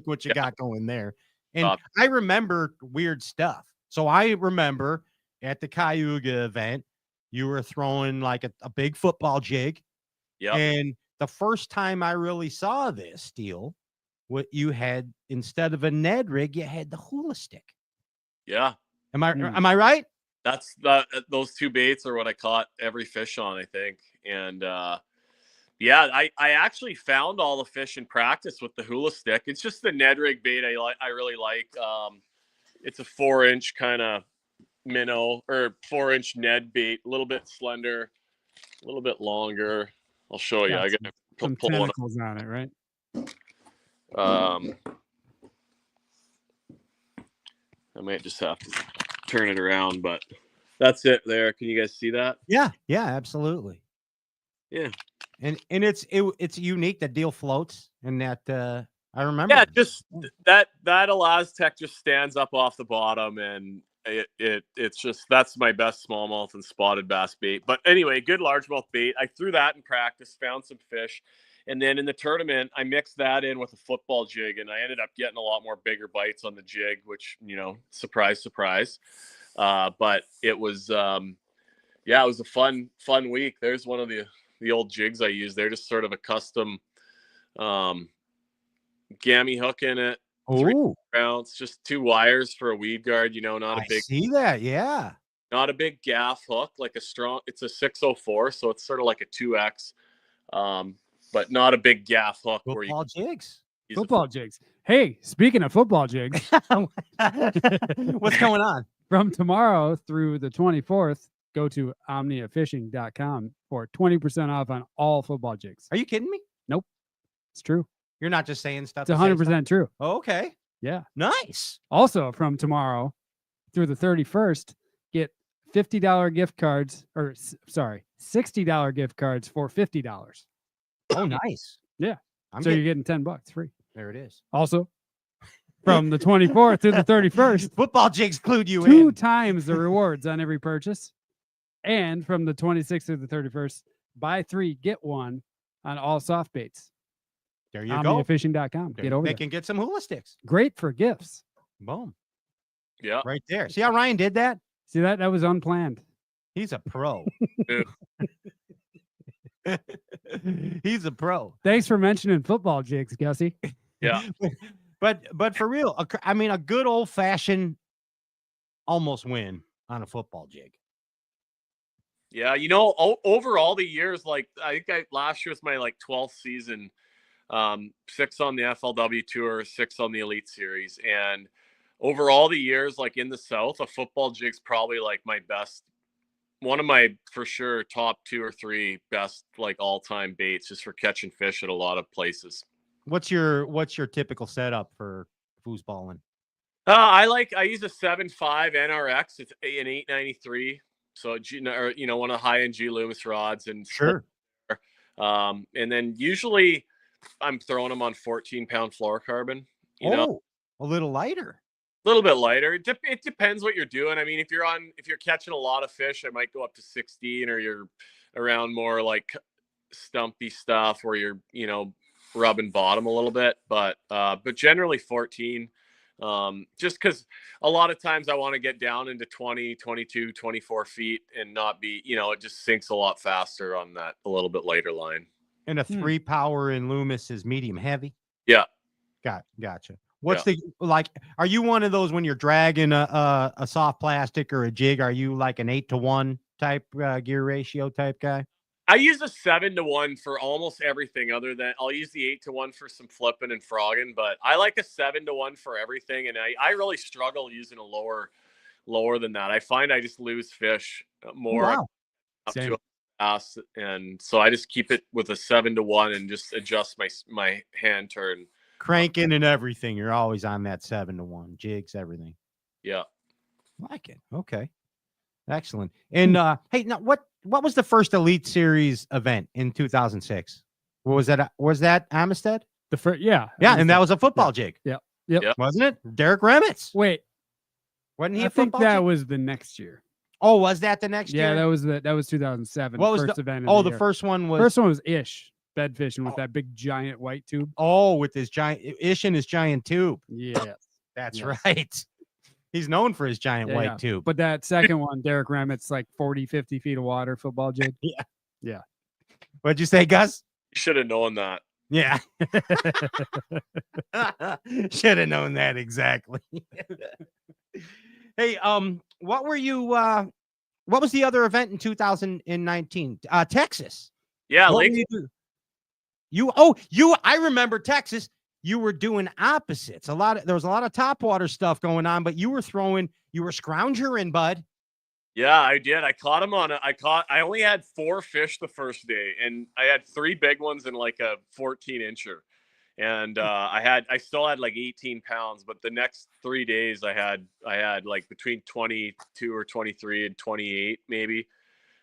what you got going there. And I remember weird stuff. So I remember at the Cayuga event, you were throwing like a big football jig. Yeah. And the first time I really saw this deal, what you had instead of a Ned rig, you had the hula stick. Yeah. Am I right? That's those 2 baits are what I caught every fish on, I think. And yeah, I actually found all the fish in practice with the hula stick. It's just the Ned rig bait I really like. It's a 4-inch kind of minnow or 4-inch Ned bait, a little bit slender, a little bit longer. I'll show you. I got some tentacles on it, right? I might just have to turn it around, but that's it there. Can you guys see that? Yeah, absolutely. Yeah. And it's unique that deal floats and that I remember. Yeah, just that Elaztec just stands up off the bottom, and it's just that's my best smallmouth and spotted bass bait. But anyway, good largemouth bait. I threw that in practice, found some fish, and then in the tournament I mixed that in with a football jig, and I ended up getting a lot more bigger bites on the jig, which surprise. But it was it was a fun week. There's one of the old jigs I use. They're just sort of a custom gammy hook in it. 3 ounce, just 2 wires for a weed guard, not a big. See that, yeah. Not a big gaff hook, like it's a 604, so it's sort of like a 2X, but not a big gaff hook. Football jigs. Football jigs. Hey, speaking of football jigs, what's going on? From tomorrow through the 24th, go to omniafishing.com for 20% off on all football jigs. Are you kidding me? Nope. It's true. You're not just saying stuff. It's 100% true. Oh, okay. Yeah. Nice. Also, from tomorrow through the 31st, get $50 gift cards, $60 gift cards for $50. Oh, nice. Yeah. You're getting $10 free. There it is. Also, from the 24th to the 31st, football jigs clued you 2 times the rewards on every purchase. And from the 26th to the 31st, buy 3, get 1 on all soft baits. There you go. Omniafishing.com. Get over there. They can get some hula sticks. Great for gifts. Boom. Yeah. Right there. See how Ryan did that? See that? That was unplanned. He's a pro. He's a pro. Thanks for mentioning football jigs, Gussy. Yeah. But for real, I mean, a good old fashioned almost win on a football jig. Yeah, over all the years, like I think last year was my 12th season. 6 on the FLW Tour, 6 on the Elite Series, and over all the years, like in the South, a football jig's probably like my best, one of my for sure top 2 or 3 best all-time baits, just for catching fish at a lot of places. What's your typical setup for foosballing? I use a 7.5 NRX. It's an 893. So, one of the high-end G Loomis rods, and sure. And then usually I'm throwing them on 14-pound fluorocarbon. A little lighter. A little bit lighter. It depends what you're doing. I mean, if you're catching a lot of fish, I might go up to 16, or you're around more like stumpy stuff where you're, rubbing bottom a little bit, but generally 14. Just because a lot of times I want to get down into 20, 22, 24 feet and not be, it just sinks a lot faster on that a little bit lighter line. And a 3 power in Loomis is medium heavy. Yeah. Gotcha. What's are you one of those when you're dragging a soft plastic or a jig? Are you like an 8-to-1 type gear ratio type guy? I use a 7-to-1 for almost everything other than I'll use the 8-to-1 for some flipping and frogging, but I like a 7-to-1 for everything. And I really struggle using a lower than that. I find I just lose fish more up to a pass. And so I just keep it with a 7-to-1 and just adjust my hand turn. Cranking and everything. You're always on that 7-to-1 jigs, everything. Yeah. Like it. Okay. Excellent. And hey, now what was the first Elite Series event in 2006? Was that Amistad? The first, yeah. And that was a football jig. Yep. Wasn't it? Derek Remitz. Wait. Wasn't he I a think football that jig? was the next year. Oh, was that the next year? Yeah, that was 2007. What was first the event? the first one was First one was Ish bed fishing with that big giant white tube. Oh, with his giant Ish and his giant tube. Yeah. That's right. He's known for his giant white tube. But that second one, Derek Remitz, like 40, 50 feet of water football jig. Yeah. What'd you say, Gus? You should have known that. Yeah. Should have known that exactly. Hey, what were you what was the other event in 2019? Texas. Yeah, What Lake. I remember Texas. You were doing opposites. There was a lot of topwater stuff going on, but you were scroungering, bud. Yeah, I did. I caught him I only had 4 fish the first day, and I had 3 big ones and like a 14-incher. And I still had like 18 pounds, but the next 3 days I had like between 22 or 23 and 28 maybe.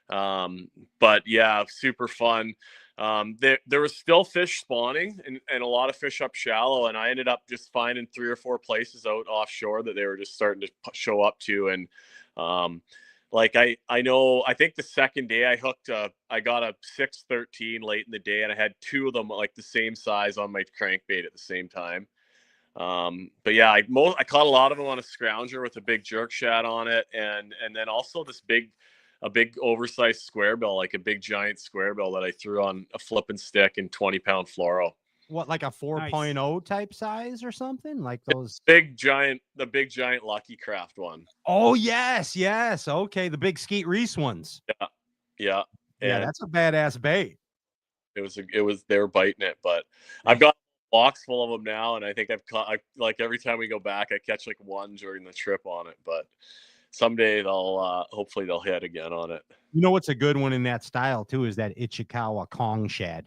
But yeah, super fun. There was still fish spawning and a lot of fish up shallow, and I ended up just finding 3 or 4 places out offshore that they were just starting to show up to. And I think the second day I got a 613 late in the day, and I had 2 of them like the same size on my crankbait at the same time. But yeah, I caught a lot of them on a scrounger with a big jerk shad on it, and then also a big oversized square bill, like a big giant square bill that I threw on a flipping stick and 20-pound fluoro. What, like a 4.0 type size or something? Like those the big giant Lucky Craft one. Oh, yes. Okay, the big Skeet Reese ones. Yeah. Yeah, that's a badass bait. They were biting it, but I've got a box full of them now, and I think I've caught like every time we go back, I catch like one during the trip on it, but someday hopefully they'll hit again on it. You know what's a good one in that style too is that Ichikawa Kong shad.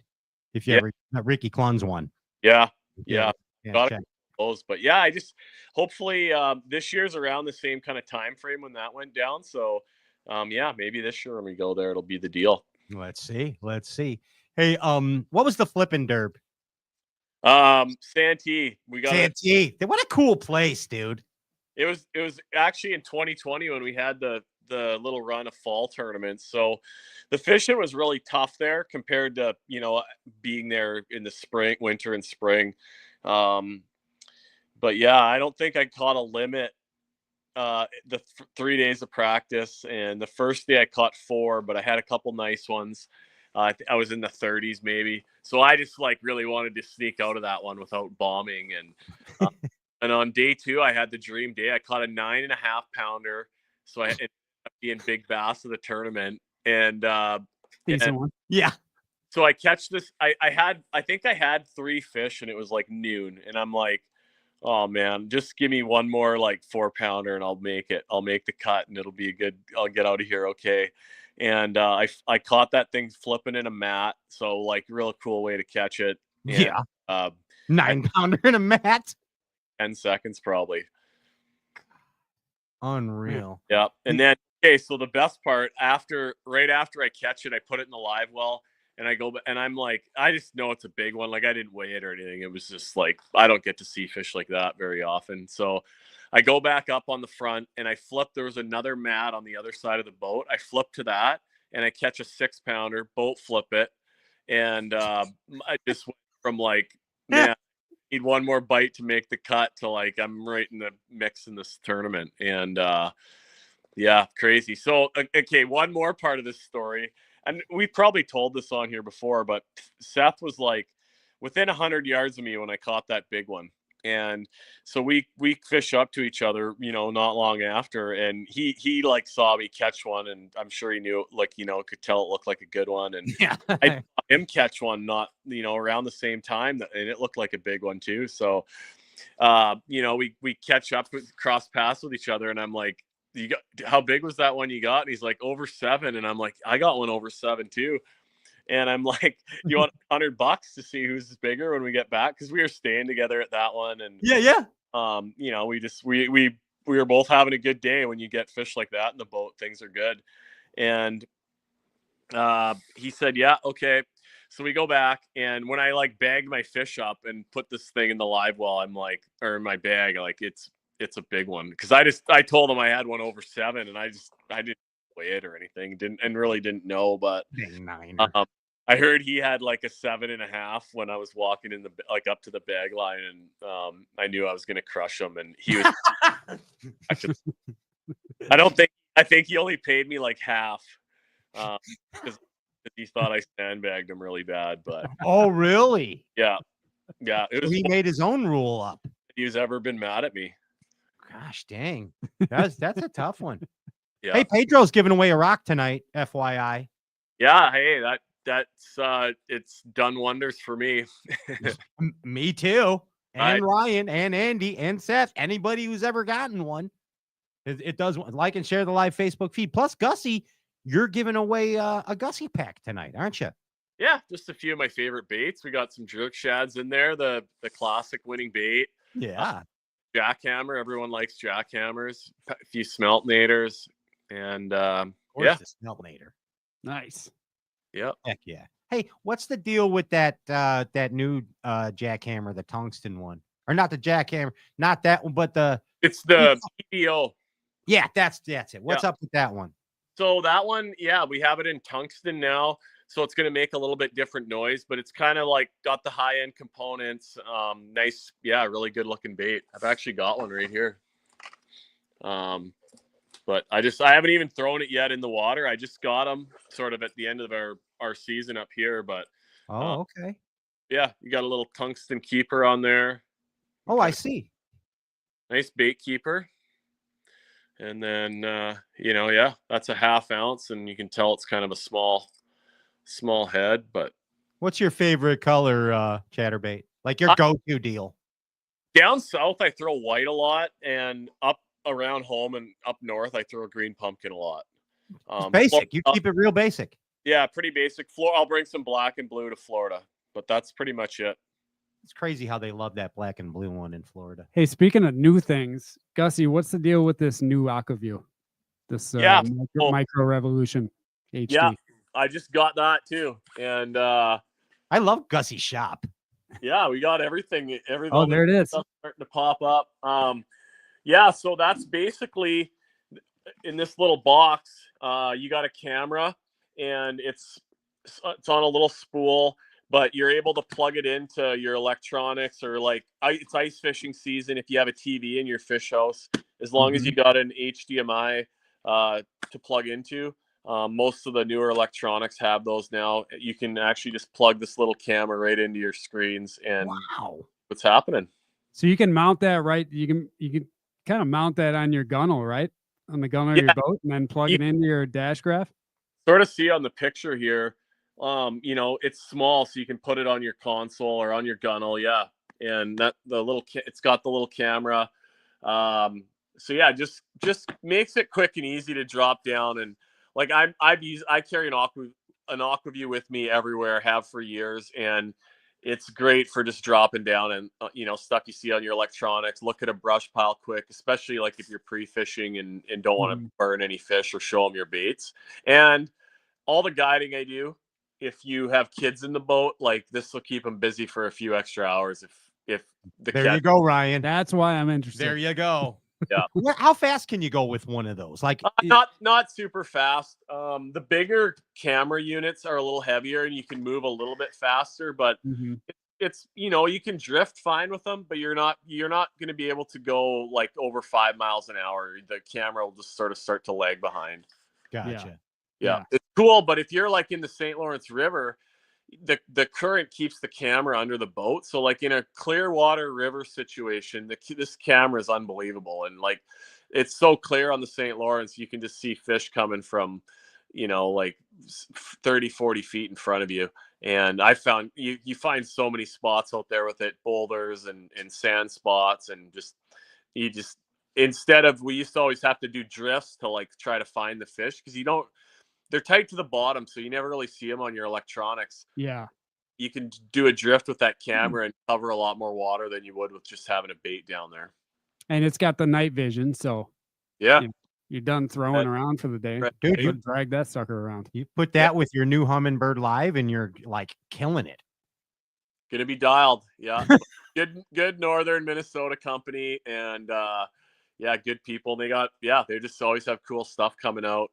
If you ever Ricky Klun's one. Yeah. Got those, but yeah, I just hopefully this year's around the same kind of time frame when that went down. So maybe this year when we go there, it'll be the deal. Let's see. Hey, what was the flipping derb? Santee. We got Santee. What a cool place, dude. It was actually in 2020 when we had the little run of fall tournaments. So the fishing was really tough there compared to, being there in the winter and spring. But yeah, I don't think I caught a limit the 3 days of practice. And the first day I caught 4, but I had a couple nice ones. I was in the 30s maybe. So I just really wanted to sneak out of that one without bombing. And and on day 2, I had the dream day. I caught a 9.5 pounder. So I ended up being big bass of the tournament. And decent one. Yeah. So I catch this. I think I had 3 fish, and it was like noon. And I'm like, oh man, just give me one more 4-pounder and I'll make it. I'll make the cut and it'll be good. I'll get out of here. Okay. And I caught that thing flipping in a mat. So real cool way to catch it. And, 9-pounder in a mat. 10 seconds probably. Unreal. Yeah. And then, okay, so the best part, right after I catch it, I put it in the live well, and I go, and I'm like, I just know it's a big one. Like I didn't weigh it or anything. It was just like, I don't get to see fish like that very often. So I go back up on the front and I flip. There was another mat on the other side of the boat. I flip to that and I catch a 6-pounder, boat flip it. And I just went from like, man, I need one more bite to make the cut to like, I'm right in the mix in this tournament. And yeah, crazy. So, okay, one more part of this story. And we probably told this on here before, but Seth was like within 100 yards of me when I caught that big one. And so we fish up to each other, you know, not long after, and he like saw me catch one, and I'm sure he knew, like, you know, could tell it looked like a good one, and Yeah. I saw him catch one, not, you know, around the same time, and it looked like a big one too. So you know, we catch up, cross paths with each other, and I'm like, you got, how big was that one you got? And he's like, over 7. And I'm like, I got one over 7 too. And I'm like, you want $100 to see who's bigger when we get back? Because we were staying together at that one. And Yeah. you know, we were both having a good day. When you get fish like that in the boat, things are good. And he said, yeah, okay. So we go back, and when I like bagged my fish up and put this thing in the live well, I'm like, or in my bag, like it's a big one. Because I told him I had one over 7, and I didn't weigh it or anything, really didn't know. But Big niner. I heard he had like a 7.5 when I was walking in the, like, up to the bag line, and I knew I was going to crush him. And he was, I think he only paid me like half, because he thought I sandbagged him really bad. But Oh, really? yeah, it was. He made his own rule up. He's ever been mad at me. Gosh dang. That's a tough one. Yeah. Hey, Pedro's giving away a rock tonight, FYI. Yeah, hey, that's it's done wonders for me. Me too. And Right. Ryan and Andy and Seth. Anybody who's ever gotten one. It does. Like and share the live Facebook feed. Plus, Gussy, you're giving away a Gussy pack tonight, aren't you? Yeah, just a few of my favorite baits. We got some jerk shads in there, the classic winning bait. Yeah. Jackhammer. Everyone likes jackhammers. A few smeltnators. And Of course, yeah. the Smeltnator. Nice. Yep. Heck yeah. Hey, what's the deal with that new jackhammer, the tungsten one? Or not the jackhammer, not that one, but it's the PDO. Yeah, that's it. What's up with that one? So that one, yeah, we have it in tungsten now. So it's going to make a little bit different noise, but it's kind of like got the high end components. Nice. Yeah. Really good looking bait. I've actually got one right here. But I haven't even thrown it yet in the water. I just got them sort of at the end of our season up here, but okay. Yeah, you got a little tungsten keeper on there. Oh, I see. Nice bait keeper. And then, you know, yeah, that's a 1/2 ounce, and you can tell it's kind of a small head. But what's your favorite color, chatterbait? Like your go-to deal? Down south, I throw white a lot, and up around home and up north, I throw a green pumpkin a lot. Basic. You keep it real basic. Yeah, pretty basic. I'll bring some black and blue to Florida, but that's pretty much it. It's crazy how they love that black and blue one in Florida. Hey, speaking of new things, Gussy, what's the deal with this new AquaView? This micro Revolution HD. Yeah, I just got that too, and I love Gussy's shop. Yeah, we got everything. Oh, there it is. Starting to pop up. Yeah, so that's basically in this little box. You got a camera, and it's on a little spool, but you're able to plug it into your electronics, or like it's ice fishing season. If you have a TV in your fish house, as long as you got an HDMI to plug into, most of the newer electronics have those now. You can actually just plug this little camera right into your screens, and wow, what's happening? So you can mount that, right? You can kind of mount that on your gunnel, right? On the gunnel of your boat, and then plug it into your dash graph. Sort of see on the picture here, you know, it's small, so you can put it on your console or on your gunnel. Yeah. And that it's got the little camera. So yeah, just makes it quick and easy to drop down. And like I carry an AquaView with me everywhere, have for years, and it's great for just dropping down and you know, stuff you see on your electronics. Look at a brush pile quick, especially like if you're pre-fishing and don't want to burn any fish or show them your baits. And all the guiding I do if you have kids in the boat, like this will keep them busy for a few extra hours. If the There you go, Ryan. That's why I'm interested. There you go. Yeah. How fast can you go with one of those? Like not super fast. The bigger camera units are a little heavier and you can move a little bit faster, but it's you can drift fine with them, but you're not going to be able to go like over 5 miles an hour. The camera will just sort of start to lag behind. Gotcha. Yeah. It's cool, but if you're like in the St. Lawrence River, the current keeps the camera under the boat. So like in a clear water river situation, this camera is unbelievable. And like, it's so clear on the St. Lawrence, you can just see fish coming from, like 30, 40 feet in front of you. And I found you find so many spots out there with it, boulders and sand spots. And instead of, we used to always have to do drifts to like try to find the fish, because they're tight to the bottom, so you never really see them on your electronics. Yeah. You can do a drift with that camera and cover a lot more water than you would with just having a bait down there. And it's got the night vision, so yeah, you're done throwing around for the day. Right. Dude, you drag that sucker around. You put that with your new Humminbird Live, and you're like killing it. Gonna be dialed. Yeah. good northern Minnesota company, and good people. They just always have cool stuff coming out.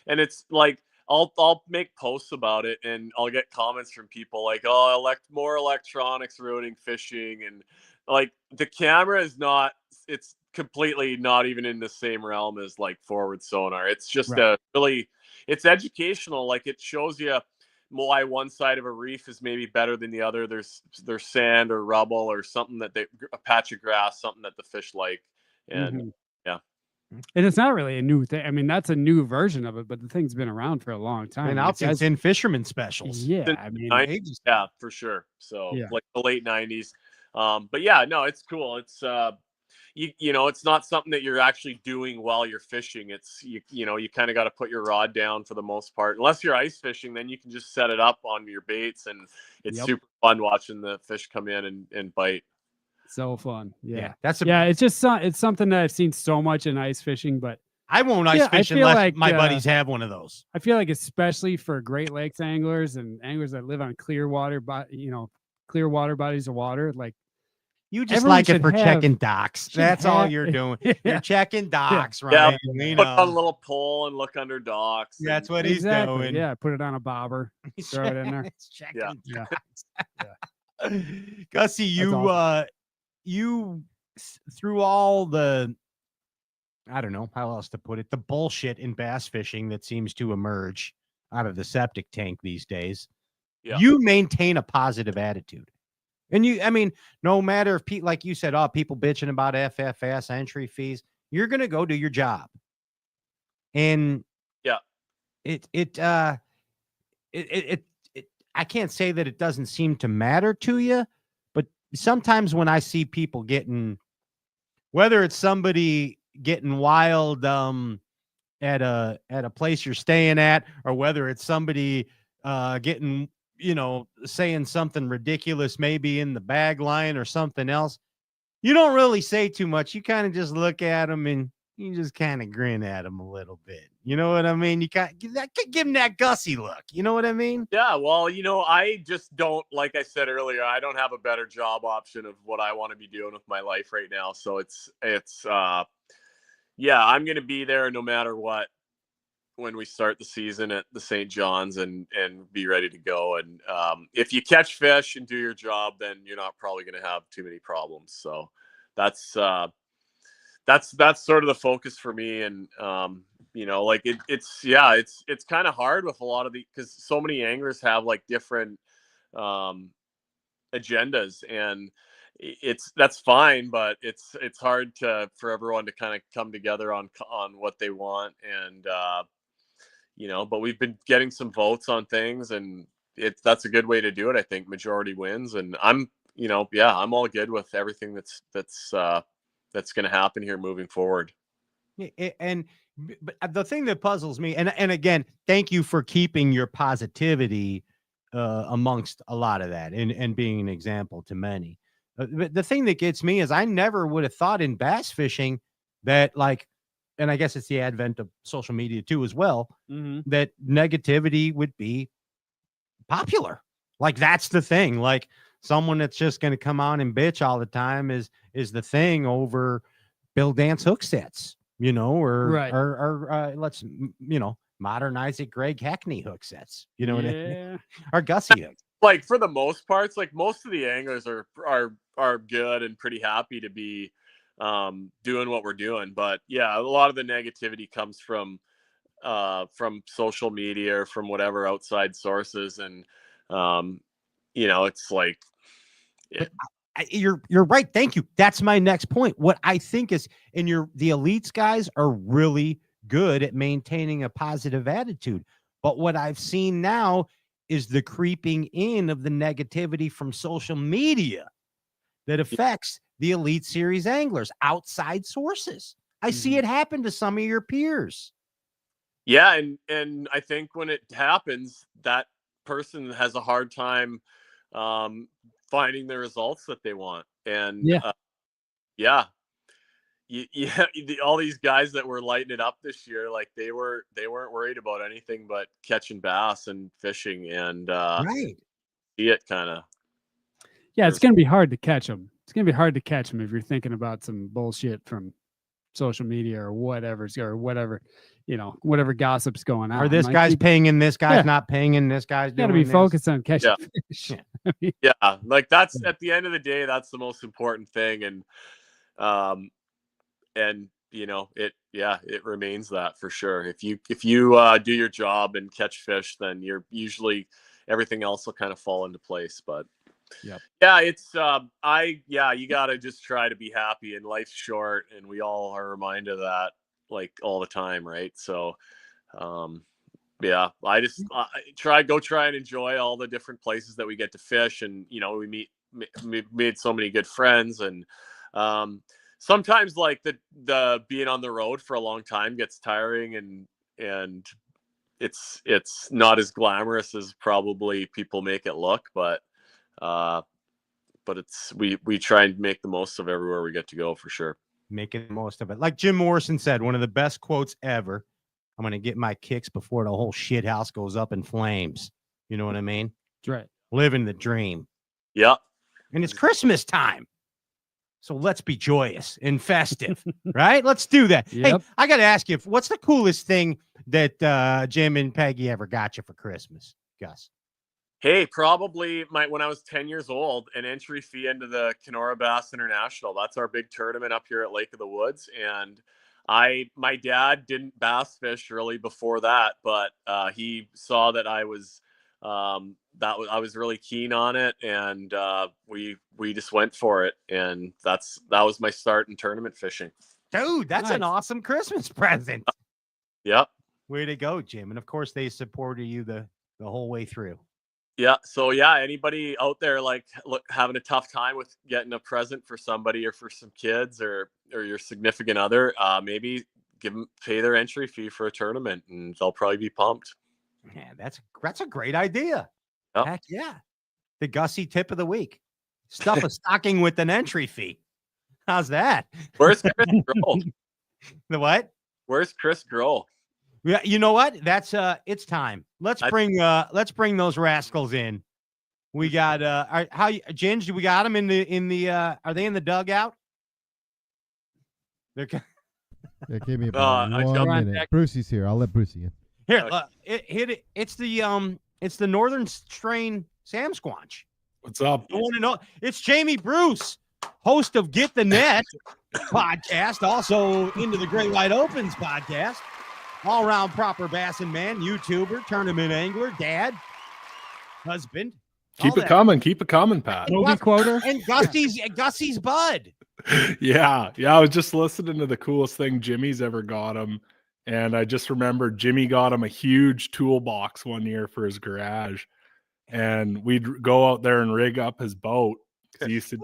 And it's like I'll make posts about it, and I'll get comments from people like, "Oh, more electronics ruining fishing," and like the camera is not. It's completely not even in the same realm as like forward sonar. It's just it's educational. Like it shows you why one side of a reef is maybe better than the other. There's sand or rubble or something a patch of grass, something that the fish like, and And it's not really a new thing. I mean, that's a new version of it, but the thing's been around for a long time. And out since in fisherman specials. Yeah, I mean, yeah, for sure. So like the late 90s. But no, it's cool. It's it's not something that you're actually doing while you're fishing. It's you kind of got to put your rod down for the most part. Unless you're ice fishing, then you can just set it up on your baits, and it's super fun watching the fish come in and bite. So fun. Yeah. It's just it's something that I've seen so much in ice fishing, but I won't ice fish unless my buddies have one of those. I feel like especially for Great Lakes anglers and anglers that live on clear water bodies of water, like you just like it for checking docks. That's all you're doing. You're checking docks, right? Yeah, put on a little pole and look under docks. That's what he's doing. Yeah, put it on a bobber. Throw it in there. Gussy, you through all the, I don't know how else to put it, the bullshit in bass fishing that seems to emerge out of the septic tank these days. Yeah. You maintain a positive attitude. And no matter if like you said, people bitching about FFS entry fees, you're going to go do your job. And I can't say that it doesn't seem to matter to you, but sometimes when I see people whether it's somebody getting wild at a place you're staying at, or whether it's somebody getting saying something ridiculous, maybe in the bag line or something else, you don't really say too much. You kind of just look at them and you just kind of grin at them a little bit. You know what I mean? You can't give them that Gussy look. You know what I mean? Yeah. Well, I just don't, like I said earlier, I don't have a better job option of what I want to be doing with my life right now. So I'm going to be there no matter what when we start the season at the St. John's and be ready to go. And if you catch fish and do your job, then you're not probably going to have too many problems. So that's sort of the focus for me. And it's kind of hard with a lot of because so many anglers have like different agendas, and that's fine, but it's hard for everyone to kind of come together on what they want. And but we've been getting some votes on things, and that's a good way to do it. I think majority wins, and I'm all good with everything that's going to happen here moving forward. But the thing that puzzles me, and again, thank you for keeping your positivity amongst a lot of that and being an example to many. But the thing that gets me is I never would have thought in bass fishing that and I guess it's the advent of social media too as well, that negativity would be popular. Like that's the thing. Like someone that's just going to come on and bitch all the time is the thing over Bill Dance hook sets, you know, or let's, you know, modernize it. Greg Hackney hook sets, you know, what I mean? Or Gussy hooks. Like for the most parts, like most of the anglers are good and pretty happy to be doing what we're doing. But yeah, a lot of the negativity comes from social media or from whatever outside sources. And, you know, it's like, yeah. You're right. Thank you. That's my next point. What I think is, the elites guys are really good at maintaining a positive attitude. But what I've seen now is the creeping in of the negativity from social media that affects the Elite Series anglers, outside sources. I see it happen to some of your peers. Yeah. And I think when it happens, that person has a hard time finding the results that they want. And all these guys that were lighting it up this year, like they weren't worried about anything but catching bass and fishing, and right. See it kind of. Yeah, it's going to be hard to catch them. It's going to be hard to catch them if you're thinking about some bullshit from social media or whatever, you know, whatever gossip's going on. Or this guy's paying in, this guy's not paying in, this guy's doing. Got to be focused on catching fish. Yeah, like that's at the end of the day, that's the most important thing, and you know, it remains that for sure. If you do your job and catch fish, then you're usually everything else will kind of fall into place. But it's you gotta just try to be happy, and life's short, and we all are reminded of that like all the time, right? So I just try and enjoy all the different places that we get to fish, and you know, we made so many good friends, and sometimes like the being on the road for a long time gets tiring, and it's not as glamorous as probably people make it look, but it's we try and make the most of everywhere we get to go, for sure. Making the most of it. Like Jim Morrison said, one of the best quotes ever, I'm going to get my kicks before the whole shit house goes up in flames. You know what I mean? That's right. Living the dream. Yeah. And it's Christmas time. So let's be joyous and festive, right? Let's do that. Yep. Hey, I got to ask you, what's the coolest thing that Jim and Peggy ever got you for Christmas, Gus? Hey, probably when I was 10 years old, an entry fee into the Kenora Bass International. That's our big tournament up here at Lake of the Woods. And my dad didn't bass fish really before that, but he saw that I was I was really keen on it, and we just went for it, and that was my start in tournament fishing. Dude, that's an awesome Christmas present. Yep. Way to go, Jim. And of course they supported you the whole way through. Yeah. So yeah, anybody out there like having a tough time with getting a present for somebody or for some kids or your significant other, maybe pay their entry fee for a tournament, and they'll probably be pumped. Yeah, that's a great idea. Yep. Heck yeah. The Gussy tip of the week. Stuff a stocking with an entry fee. How's that? Where's Chris Groh? The what? Where's Chris Groh? Yeah, you know what? That's it's time. Let's bring those rascals in. We got Ginge, we got them in the are they in the dugout? They're give me about 1 minute. Brucey's here. I'll let Brucey in. Here, hit it. It's the Northern Strain Sam Squanch. What's up? I want to know. It's Jamie Bruce, host of Get the Net podcast, also into the Great White Opens podcast. All around proper bassin' man, YouTuber, tournament angler, dad, husband. Keep it coming, Pat. Movie quoter. And Gussy's bud. Yeah. I was just listening to the coolest thing Jimmy's ever got him. And I just remember Jimmy got him a huge toolbox one year for his garage. And we'd go out there and rig up his boat. He used to,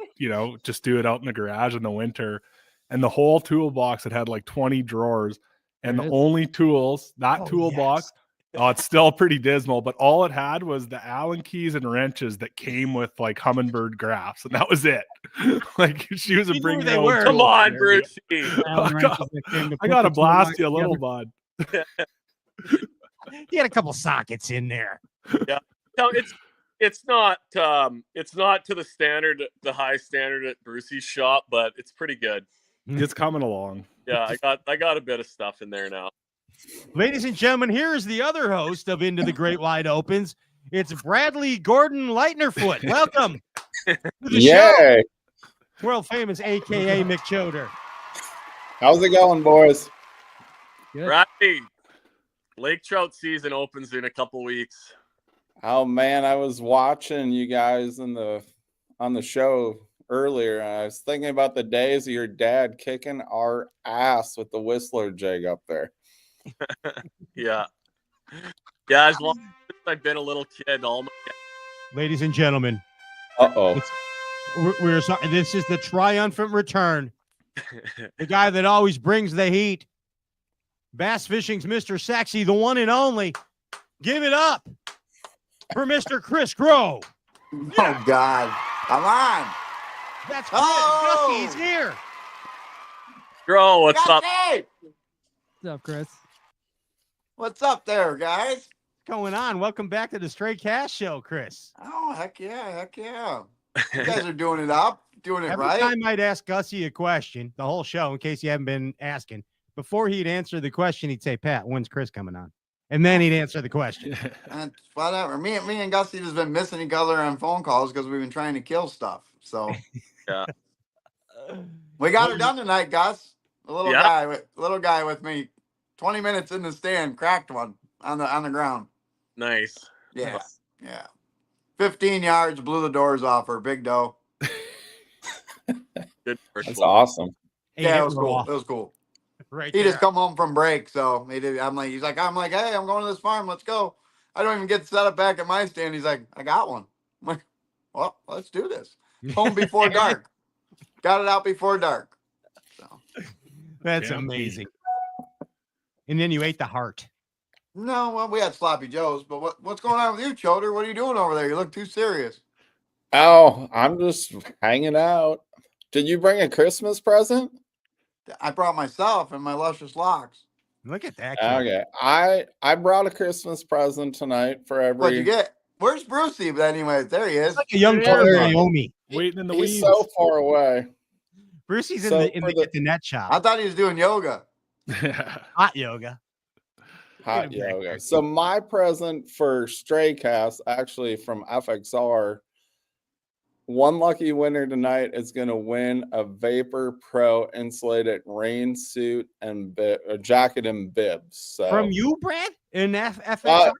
just do it out in the garage in the winter. And the whole toolbox, it had like 20 drawers. And the only tools, toolbox, it's still pretty dismal, but all it had was the Allen keys and wrenches that came with like Humminbird graphs, and that was it. Like she was a bring your own. Come on, Bruce. I got to blast you a little, bud. He had a couple sockets in there. Yeah. No, it's not to the standard, the high standard at Brucey's shop, but it's pretty good. It's coming along. Yeah, I got a bit of stuff in there now. Ladies and gentlemen, here is the other host of Into the Great Wide Opens. It's Bradley Gordon Leitnerfoot. Welcome to the show. World famous, AKA Mick Choder. How's it going, boys? Good. Right. Lake trout season opens in a couple weeks. Oh man, I was watching you guys on the show earlier, and I was thinking about the days of your dad kicking our ass with the Whistler jig up there. Yeah. As long as I've been a little kid, Ladies and gentlemen. Uh-oh. We're sorry. This is the triumphant return. The guy that always brings the heat. Bass Fishing's Mr. Sexy, the one and only. Give it up for Mr. Chris Groh. Oh, God. Come on. That's Chris. Gussy, he's here. Groh, what's up? What's up, Chris? What's up there, guys? What's going on? Welcome back to the Straight Cast Show, Chris. Oh, heck yeah. You guys are doing it up, doing it Every right. time I'd ask Gussy a question, the whole show, in case you haven't been asking, before he'd answer the question, he'd say, Pat, when's Chris coming on? And then he'd answer the question. And whatever. Me and Gussy has been missing each other on phone calls because we've been trying to kill stuff. So yeah, we got her done tonight, Gus. A little guy with me. 20 minutes in the stand, cracked one on the ground. Nice. Yeah. 15 yards, blew the doors off her. Big dough. Good. That's awesome. Yeah, it was cool. It was cool. Right. He just come home from break, so he did. He's like, hey, I'm going to this farm. Let's go. I don't even get set up back at my stand. He's like, I got one. I'm like, well, let's do this. Home before dark. Got it out before dark. So that's amazing. And then you ate the heart. No, well, we had sloppy joes, but what's going on with you, Choder? What are you doing over there? You look too serious. Oh, I'm just hanging out. Did you bring a Christmas present? I brought myself and my luscious locks. Look at that. Okay. I brought a Christmas present tonight for every. What'd you get? Where's Brucey? But anyways, there he is. Like a young Naomi. Waiting in the weeds. He's so far away. Brucey's in the net shop. I thought he was doing yoga. Hot yoga. Hot yoga. So my present for Stray Cast, actually from FXR, one lucky winner tonight is going to win a Vapor Pro insulated rain suit and a jacket and bibs. So from you, Brad, in FXR.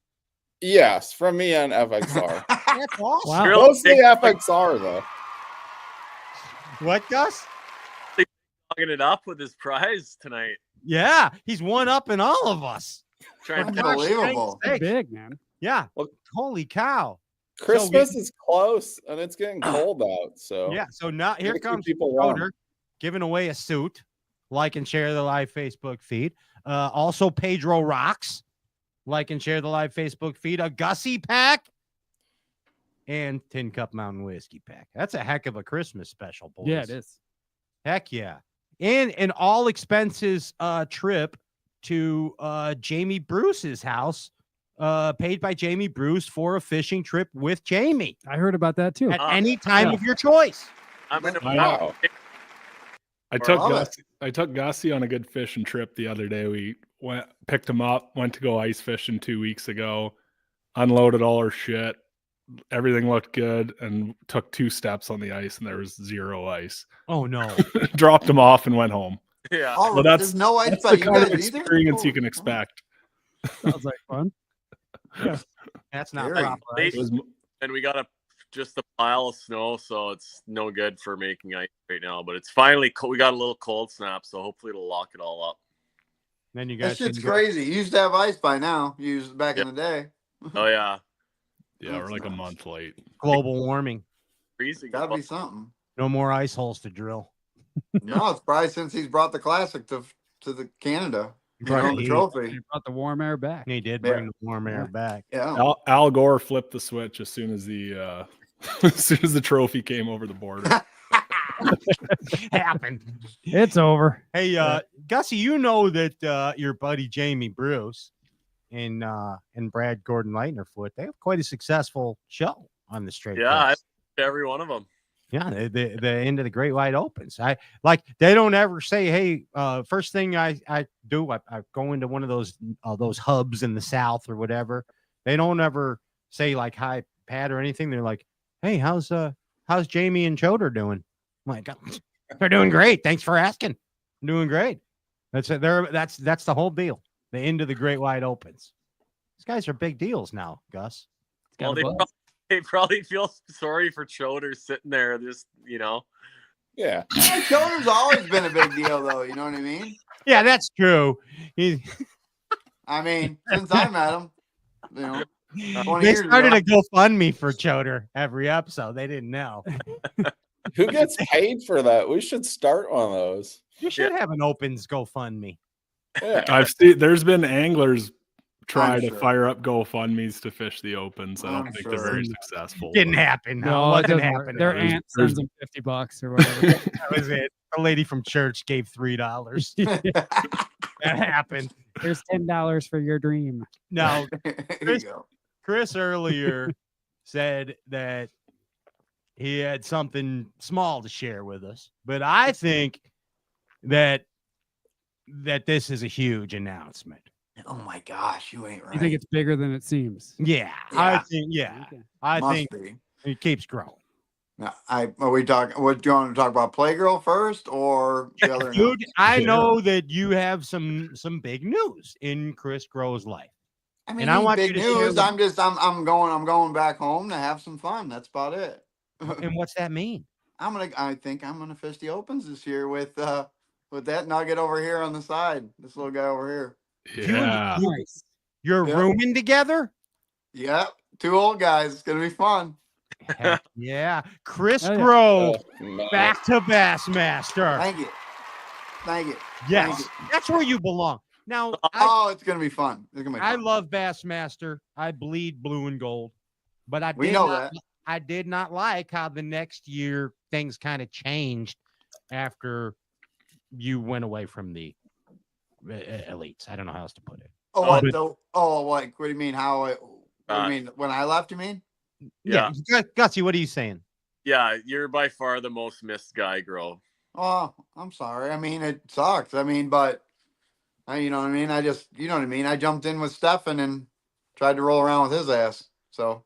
Yes, from me and FXR. That's awesome. Wow. Mostly FXR though. What, Gus? Talking it up with his prize tonight. Yeah, he's one up in all of us. Unbelievable. Big, man. Yeah. Well, holy cow. Christmas is close and it's getting cold out. So yeah. So now here comes people giving away a suit. Like and share the live Facebook feed. Also Pedro Rocks. Like and share the live Facebook feed. A Gussy pack. And Tin Cup Mountain Whiskey pack. That's a heck of a Christmas special, boys. Yeah, it is. Heck yeah. And an all expenses trip to Jamie Bruce's house, paid by Jamie Bruce for a fishing trip with Jamie. I heard about that too. At any time of your choice. I'm in I took Gussy on a good fishing trip the other day. We picked him up, went to go ice fishing 2 weeks ago, unloaded all our shit. Everything looked good, and took 2 steps on the ice, and there was 0 ice. Oh no! Dropped him off and went home. Yeah, well, that's no ice. That's the kind of experience you can expect. Sounds like fun. Yeah. That's not proper. And we got just a pile of snow, so it's no good for making ice right now. But it's finally we got a little cold snap, so hopefully it'll lock it all up. Then you guys. That shit's crazy. You used to have ice by now. You used it back in the day. Oh yeah. Yeah, we're like a month late. Global warming. Freezing. Gotta be something. No more ice holes to drill. No, it's probably since he's brought the classic to the Canada. The trophy. He brought the warm air back. He did bring the warm air back. Yeah. Al Gore flipped the switch as soon as the trophy came over the border. Happened. It's over. Hey, Gussy, you know that your buddy Jamie Bruce and Brad Gordon Leuthner foot. They have quite a successful show on the straight. Yeah, every one of them. Yeah, the end of the Great Wide Opens. I like they don't ever say, "Hey, first thing I do, I go into one of those hubs in the South or whatever." They don't ever say like "Hi, Pat" or anything. They're like, "Hey, how's Jamie and Choder doing?" I'm like, they're doing great. Thanks for asking. I'm doing great. That's it. That's the whole deal. The end of the Great Wide Opens. These guys are big deals now, Gus. Well, they probably feel sorry for Choder sitting there, just Yeah. Choder's always been a big deal, though. You know what I mean? Yeah, that's true. I mean, since I met him, they started a GoFundMe for Choder every episode. They didn't know. Who gets paid for that? We should start one of those. You should have an Opens GoFundMe. Yeah. I've seen there's been anglers try to fire up GoFundMes to fish the Opens. I don't think they're very successful. Didn't happen. No, it didn't happen. Their aunt sends them $50 or whatever. That was it. A lady from church gave $3. That happened. Here's $10 for your dream. No, Chris earlier said that he had something small to share with us, but I think that this is a huge announcement. Oh my gosh, you ain't right. You think it's bigger than it seems? Yeah. I think. Yeah, okay. I think it keeps growing. Now, are we talking? What do you want to talk about? Playgirl first, or the other? Dude, I know that you have some big news in Chris Groh's life. I mean, I want big news. I'm going back home to have some fun. That's about it. And what's that mean? I think I'm gonna fish the Opens this year with that nugget over here on the side. This little guy over here. Yeah. You're rooming together? Yep. 2 old guys. It's gonna be fun. Heck yeah. Chris Groh, back to Bassmaster. Thank you. Yes. Thank you. That's where you belong. Now, it's gonna be fun. I love Bassmaster. I bleed blue and gold. But I did not like how the next year things kind of changed after you went away from the elites. I don't know how else to put it. What do you mean? What do you mean when I left? You mean? Yeah. Gussy, what are you saying? Yeah, you're by far the most missed guy, Groh. Oh, I'm sorry. I mean, it sucks. I mean, but you know what I mean? You know what I mean? I jumped in with Stefan and tried to roll around with his ass. So,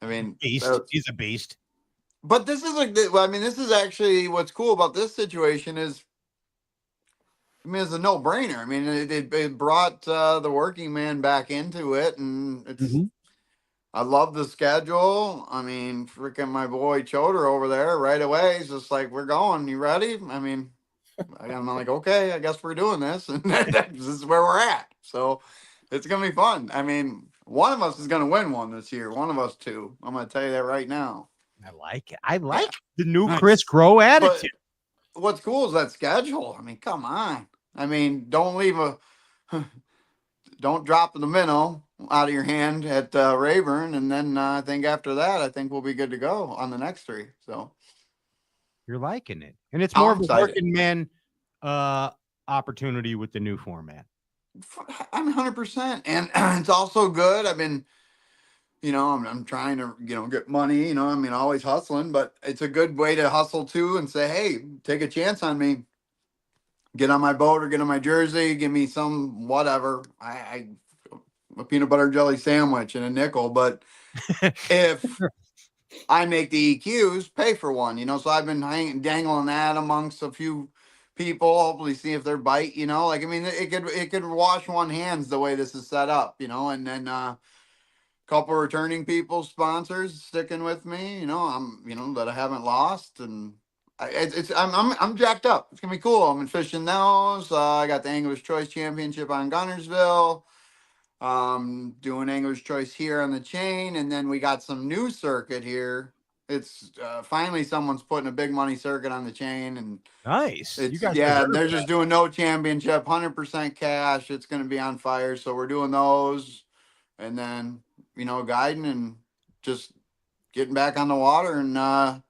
I mean, he's a beast. But this is actually what's cool about this situation is, I mean, it's a no-brainer. I mean, it brought the working man back into it, and it's. I love the schedule. I mean, freaking my boy Choder over there right away. He's just like, "We're going. You ready?" I mean, I'm like, "Okay, I guess we're doing this," and this is where we're at. So it's gonna be fun. I mean, one of us is gonna win one this year. One of us two. I'm gonna tell you that right now. I like it. I like the new Chris Groh attitude. But what's cool is that schedule. I mean, come on. I mean, don't drop the minnow out of your hand at Rayburn, and then I think after that, I think we'll be good to go on the next 3. So you're liking it, and it's more of a working man opportunity with the new format. I'm 100%, and it's also good. I've been, I'm trying to, get money. I mean, always hustling, but it's a good way to hustle too, and say, hey, take a chance on me. Get on my boat or get on my jersey. Give me some whatever. A peanut butter jelly sandwich and a nickel. But if I make the EQs, pay for one. So I've been dangling that amongst a few people. Hopefully, see if they're bite. It could wash one hands the way this is set up. And then a couple returning people, sponsors sticking with me. I'm that I haven't lost and. I'm jacked up. It's gonna be cool. I'm fishing those. I got the Angler's Choice Championship on Gunnersville. Doing Angler's Choice here on the chain, and then we got some new circuit here. It's finally someone's putting a big money circuit on the chain, and nice. They're just doing no championship, 100% cash. It's gonna be on fire. So we're doing those, and then guiding and just getting back on the water and.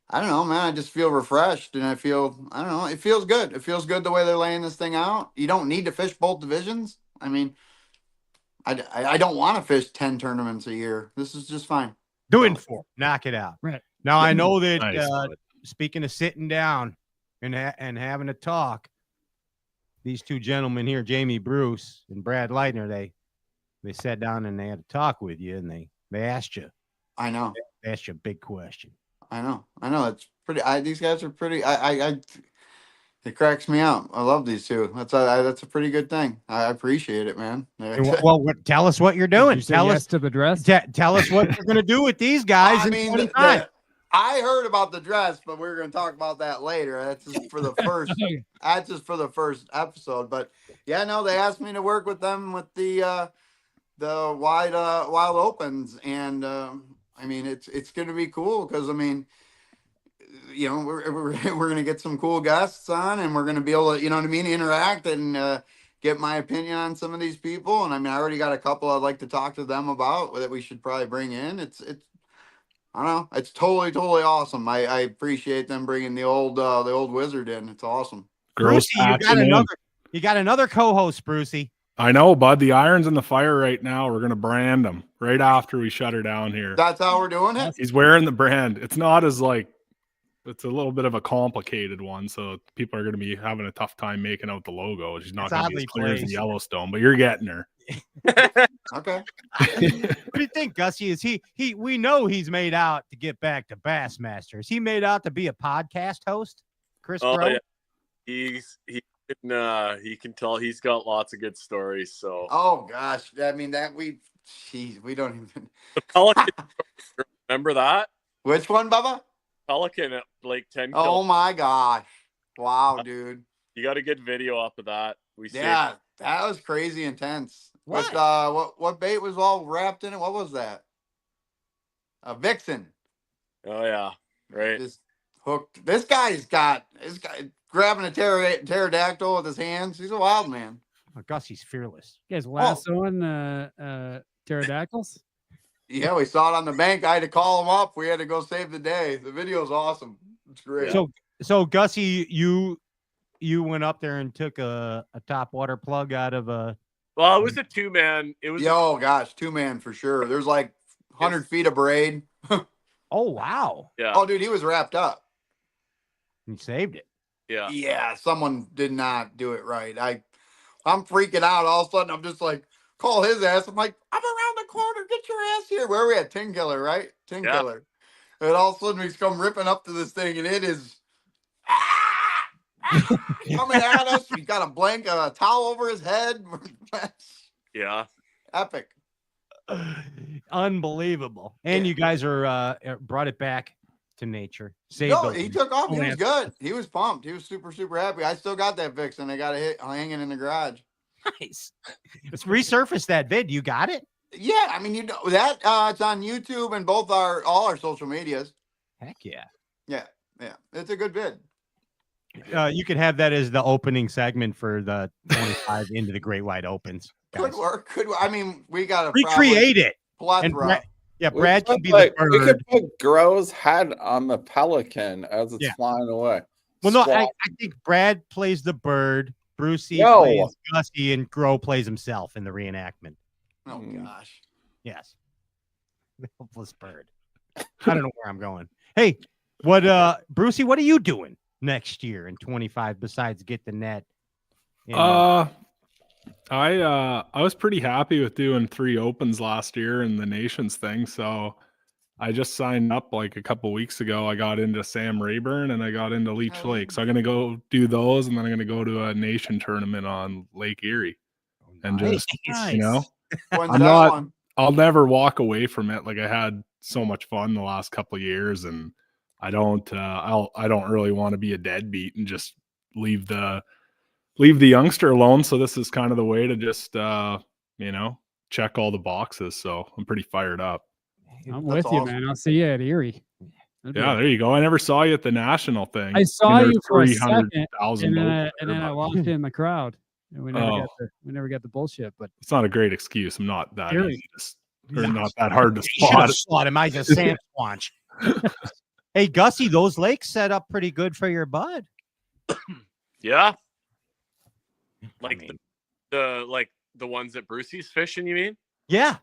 I don't know, man. I just feel refreshed, and it feels good. It feels good the way they're laying this thing out. You don't need to fish both divisions. I mean, I don't want to fish 10 tournaments a year. This is just fine. Doing 4. Knock it out. Right. Now, I know that Nice, speaking of sitting down and having a talk, these two gentlemen here, Jamie Bruce and Brad Leuthner, they sat down and they had a talk with you, and they asked you. I know. They asked you a big question. I know. It's pretty. These guys are pretty. It cracks me out. I love these two. That's a pretty good thing. I appreciate it, man. Well, tell us what you're doing. Tell us to the dress. Tell us what you're going to do with these guys. I heard about the dress, but we're going to talk about that later. That's just for the first. That's just for the first episode. But yeah, no, they asked me to work with them with the wild opens, and I mean it's going to be cool because I mean, you know, we're going to get some cool guests on, and we're going to be able to, you know what I mean, interact and get my opinion on some of these people. And I mean, I already got a couple I'd like to talk to them about that we should probably bring in. It's I don't know. It's totally awesome. I appreciate them bringing the old wizard in. It's awesome. Brucey, you got another co-host, Brucey. I know, bud. The iron's in the fire right now. We're gonna brand him right after we shut her down here. That's how we're doing it. He's wearing the brand. It's not as like. It's a little bit of a complicated one, so people are going to be having a tough time making out the logo. She's not going to be as clear as Yellowstone, but you're getting her. Okay. What do you think, Gussy? Is he? We know he's made out to get back to Bassmaster. Is he made out to be a podcast host, Chris Groh? Yeah. He can tell he's got lots of good stories. So. Oh gosh, I mean we don't even. The Pelican. Remember that? Which one, Bubba? Pelican at Lake 10. Oh my gosh. Wow, dude. You got a good video up of that. That was crazy intense. What bait was all wrapped in it? What was that? A vixen. Oh yeah. Right. Just hooked. This guy grabbing a pterodactyl with his hands. He's a wild man. Oh, Gussy's fearless. You guys lassoing pterodactyls? Yeah, we saw it on the bank. I had to call him up. We had to go save the day. The video's awesome. It's great. So Gussy, you went up there and took a top water plug out of a. Well, it was a 2-man. It was. Oh gosh, 2-man for sure. There's like 100 feet of braid. Oh wow. Yeah. Oh dude, he was wrapped up. He saved it. Yeah. Yeah, someone did not do it right. I'm freaking out. All of a sudden, I'm just like, call his ass. I'm like, I'm around the corner. Get your ass here. Where are we at? Tin Killer, right? Tin Killer. And all of a sudden, he's come ripping up to this thing, and it is coming at us. He's got a towel over his head. Yeah. Epic. Unbelievable. And you guys are brought it back to nature. He took off. He was good. He was pumped. He was super, super happy. I still got that vixen. I got it hanging in the garage. Nice. Let's resurface that vid. You got it? Yeah, I mean, you know that it's on YouTube and all our social medias. Heck yeah. Yeah. It's a good vid. You could have that as the opening segment for the 25 into the Great White Opens. Guys. Could work. I mean, we got to recreate it. Plethora. Brad should be the bird. We could put Groh's head on the pelican as it's flying away. Well, no, I think Brad plays the bird, Brucey plays Gussy, and Groh plays himself in the reenactment. Oh gosh. Yes. The helpless bird. I don't know where I'm going. Hey, Brucey, what are you doing next year in 25 besides get the net? I was pretty happy with doing 3 opens last year in the Nations thing, so I just signed up like a couple weeks ago. I got into Sam Rayburn and I got into Leech Lake, so I'm gonna go do those, and then I'm gonna go to a nation tournament on Lake Erie, and just you know, I'll never walk away from it. Like I had so much fun the last couple of years, and I don't really want to be a deadbeat and just leave the youngster alone. So this is kind of the way to just, check all the boxes. So I'm pretty fired up. I'm with you, man. I'll see you at Erie. Yeah, there you go. I never saw you at the national thing. I saw you for a second, and then I walked in the crowd. And we never got the bullshit. But it's not a great excuse. I'm not that Erie. not that hard to spot. Slot him. I just sand squanch. Hey, Gussy, those lakes set up pretty good for your bud. Yeah. Like the ones that Brucey's fishing, you mean? Yeah.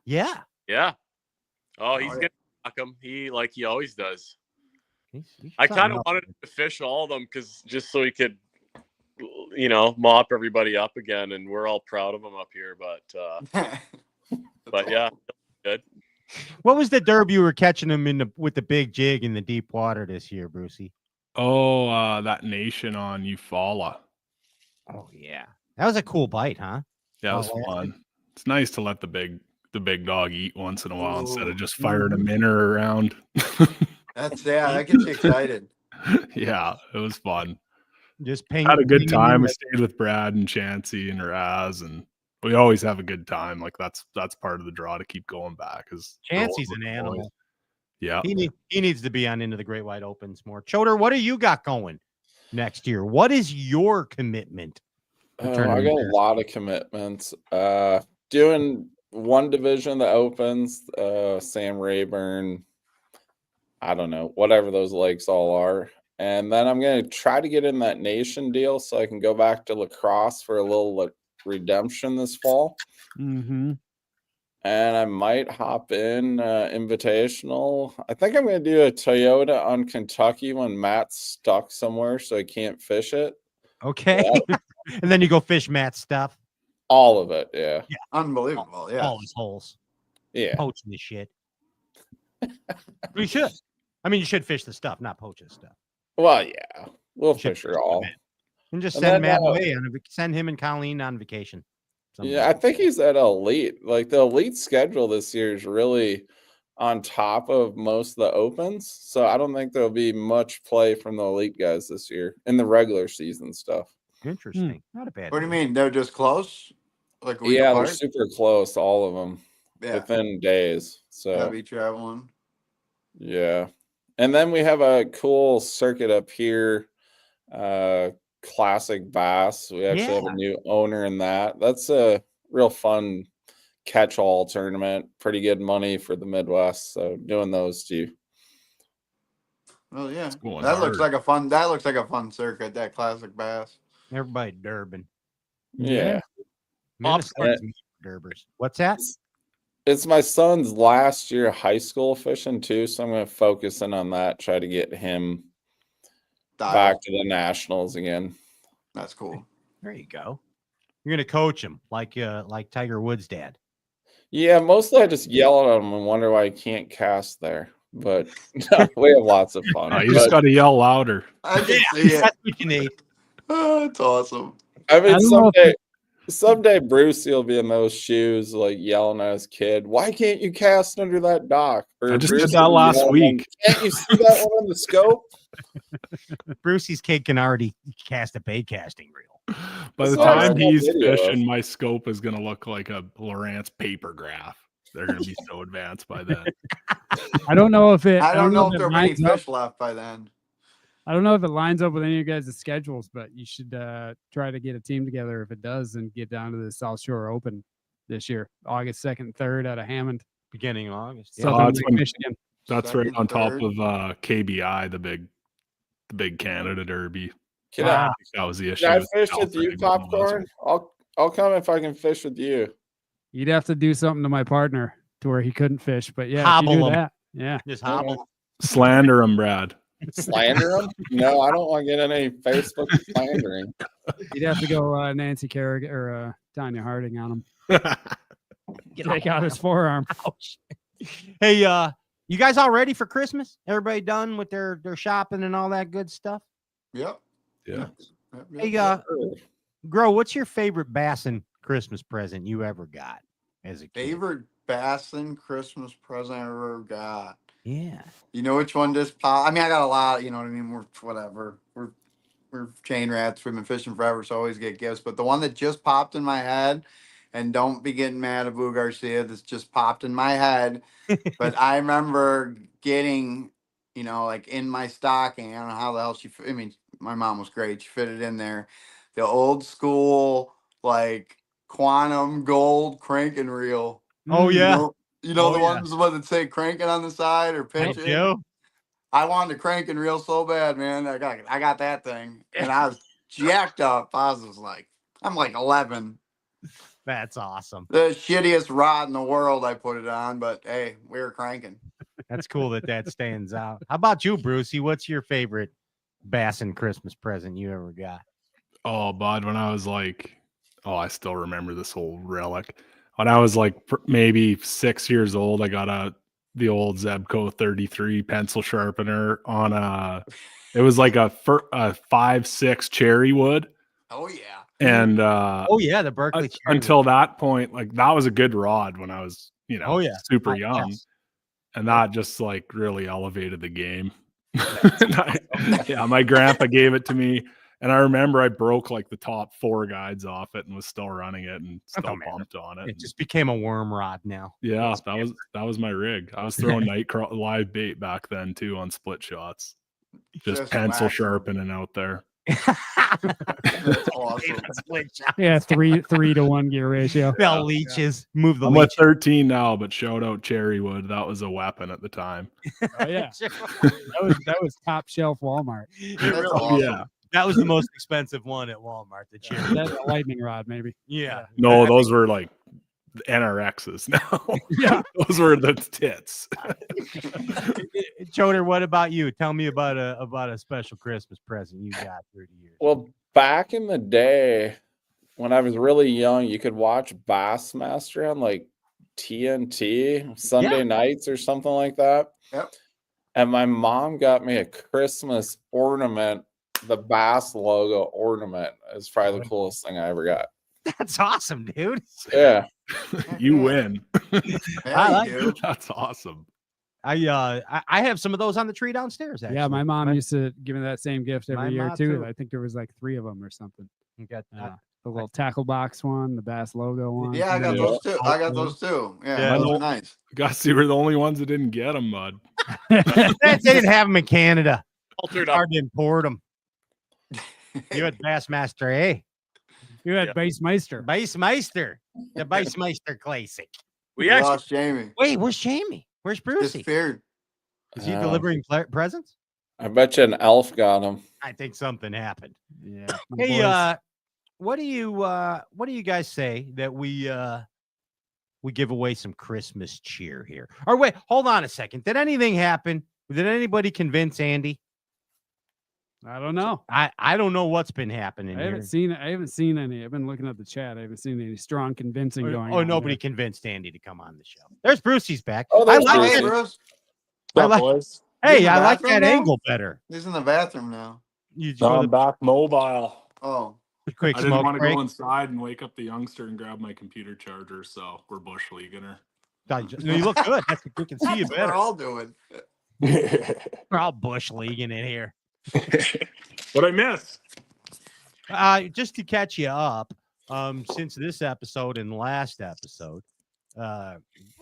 Oh, he's gonna knock them. He always does. I kind of wanted him to fish all of them just so he could, mop everybody up again, and we're all proud of him up here. But yeah, good. What was the derb you were catching him with the big jig in the deep water this year, Brucey? Oh, that nation on Eufaula. Oh yeah, that was a cool bite, huh? Yeah, it was fun. It's nice to let the big dog eat once in a while instead of just firing a minnow around. That gets you excited. Yeah, it was fun. Just had a good time. We stayed with Brad and Chansey and Raz, and we always have a good time. Like that's part of the draw to keep going back. Is Chansey's an animal. Yeah, he needs to be on Into the Great White Opens more. Choder, what do you got going next year? What is your commitment? I got a lot of commitments. Doing one division that opens, Sam Rayburn, I don't know, whatever those lakes all are. And then I'm going to try to get in that nation deal so I can go back to lacrosse for a little redemption this fall. Mm-hmm. And I might hop in invitational. I think I'm going to do a Toyota on Kentucky when Matt's stuck somewhere so he can't fish it. Okay. And then you go fish Matt's stuff. All of it, yeah. Unbelievable, yeah. All his holes. Yeah. Poaching the shit. You should. I mean, you should fish the stuff, not poach his stuff. Well, yeah. We'll fish it all. And just send Matt away. Send him and Colleen on vacation. Yeah, I think he's at elite. Like the elite schedule this year is really on top of most of the opens. So I don't think there'll be much play from the elite guys this year in the regular season stuff. Interesting. Not a bad. What do you mean? They're just close? Like they're super close, all of them, within days. So I'll be traveling. Yeah. And then we have a cool circuit up here, Classic Bass. We actually have a new owner in that. That's a real fun catch-all tournament. Pretty good money for the Midwest. So doing those too. Well, yeah, looks like a fun circuit. That Classic Bass. Everybody Durbin. Yeah. Durbers. What's that? It's my son's last year of high school fishing too, so I'm going to focus in on that. Try to get him back to the nationals again. That's cool. There you go. You're going to coach him like Tiger Woods' dad. Yeah, mostly I just yell at him and wonder why he can't cast there. But no, we have lots of fun. You just got to yell louder. I can see it. That's what you need. Oh, it's awesome. I mean, someday Bruce will be in those shoes, like yelling at his kid, "Why can't you cast under that dock?" Or I just did that last week. Can't you see that one on the scope? Brucey's kid can already cast a bait casting reel. By the time he's fishing, my scope is going to look like a Lowrance paper graph. They're going to be so advanced by then. I don't know if I don't know if there are many fish left by then. I don't know if it lines up with any of you guys' schedules, but you should try to get a team together if it does and get down to the South Shore Open this year, August 2nd and 3rd out of Hammond. Beginning of August. Michigan. That's right on top of KBI, the big Canada Derby. That was the issue. Can I fish with you, Popcorn? I'll come if I can fish with you. You'd have to do something to my partner to where he couldn't fish, but yeah, hobble if you do him. that, yeah, just hobble. Slander him, Brad. Slander him? No, I don't want to get any Facebook slandering. You'd have to go Nancy Kerrigan or Tanya Harding on him. Take out his forearm. Ouch. Hey, you guys all ready for Christmas? Everybody done with their shopping and all that good stuff? Yep. Yeah. Hey, Groh, what's your favorite Bassin Christmas present you ever got as a kid? Favorite Bassin Christmas present I ever got? Yeah. You know which one just popped? I mean, I got a lot. You know what I mean? We're chain rats. We've been fishing forever, so I always get gifts. But the one that just popped in my head, and don't be getting mad at Boo Garcia, this just popped in my head. But I remember getting, like in my stocking. I don't know how the hell my mom was great. She fit it in there. The old school, like quantum gold cranking reel. Oh, yeah. The ones that say cranking on the side or pitching. I wanted to crank and reel so bad, man. I got that thing, and I was jacked up. I'm like 11. That's awesome. The shittiest rod in the world I put it on, but hey, we were cranking. That's cool that stands out. How about you, Brucey? What's your favorite Bassin Christmas present you ever got? Oh, bud, when I was like, I still remember this whole relic. When I was like maybe 6 years old, I got the old Zebco 33 pencil sharpener on it was like a 5.6 cherry wood. Oh yeah. And the Berkeley cherry until wood. that point, like that was a good rod when I was, super young. Yes. And that just like really elevated the game. My grandpa gave it to me. And I remember I broke like the top 4 guides off it and was still running it and still pumped on it. It just became a worm rod now. Yeah, that was my rig. I was throwing live bait back then too on split shots. Just pencil sharpening out there. That's awesome. Yeah, 3-to-1 gear ratio. Bell leeches. Move the I'm leeches. at 13 now, but shout out Cherrywood. That was a weapon at the time. Oh yeah. that was top shelf Walmart. That's awesome. Yeah. That was the most expensive one at Walmart. The cherry. That's a lightning rod, maybe. Yeah. No, those were like NRXs now. Yeah. Those were the tits. Choder, what about you? Tell me about a special Christmas present you got 30 years. Well, back in the day when I was really young, you could watch Bassmaster on like TNT Sunday nights or something like that. Yep. And my mom got me a Christmas ornament. The Bass logo ornament is probably the coolest thing I ever got. That's awesome, dude. Yeah. You win. I like it. That's awesome. I have some of those on the tree downstairs. Actually. Yeah, my mom used to give me that same gift My every year mom, too. too. I think there was like 3 of them or something. You got The little tackle box one, the Bass logo one. Yeah, I got those too. I got those too. Yeah, those are nice. Gussy were the only ones that didn't get them, bud. They didn't have them in Canada. Altered Hard to import them. You had Bassmaster, eh? You had Bassmaster. Bassmaster. The Bassmaster Classic. We actually lost Jamie. Wait, where's Jamie? Where's Brucey? Disappeared. Is he delivering presents? I bet you an elf got him. I think something happened. Yeah. Hey, what do you guys say that we give away some Christmas cheer here? Or wait, hold on a second. Did anything happen? Did anybody convince Andy? I don't know. I don't know what's been happening. I haven't seen any. I've been looking at the chat. I haven't seen any strong convincing going on. Oh, nobody convinced Andy to come on the show. There's Brucey's back. Oh, I there's like Brucey. it. Bruce. I like, boys? hey, I like bathroom that now? angle better. He's in the bathroom now. You No, go I'm back mobile. Oh. quick I didn't smoke want to break. go inside and wake up the youngster and grab my computer charger, so we're bush leaguing her. No, you look good. We can see you That's what better. we're all doing. We're all bush leaguing in here. What I miss? Just to catch you up, since this episode and last episode,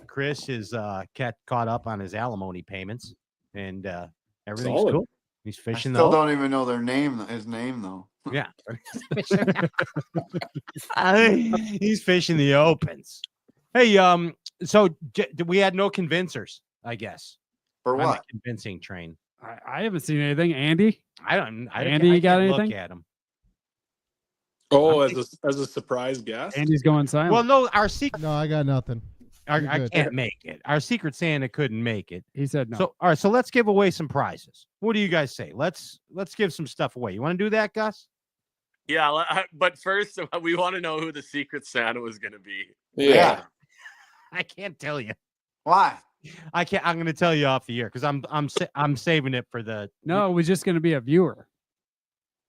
Chris is caught up on his alimony payments, and everything's Solid. cool. He's I fishing still though. don't even know their name. His name though. Yeah, he's fishing the opens. Hey, so we had no convincers, I guess. For On the what? convincing train. I haven't seen anything. Andy? Andy, you got anything? Look at him. Oh, as a surprise guest? Andy's going silent. Well, no, our secret. No, I got nothing. I can't make it. Our secret Santa couldn't make it. He said no. So, all right. So let's give away some prizes. What do you guys say? Let's give some stuff away. You want to do that, Gus? Yeah, but first we want to know who the secret Santa was going to be. Yeah. I can't tell you. Why? I can't. I'm going to tell you off the air because I'm saving it for the. No, it was just going to be a viewer.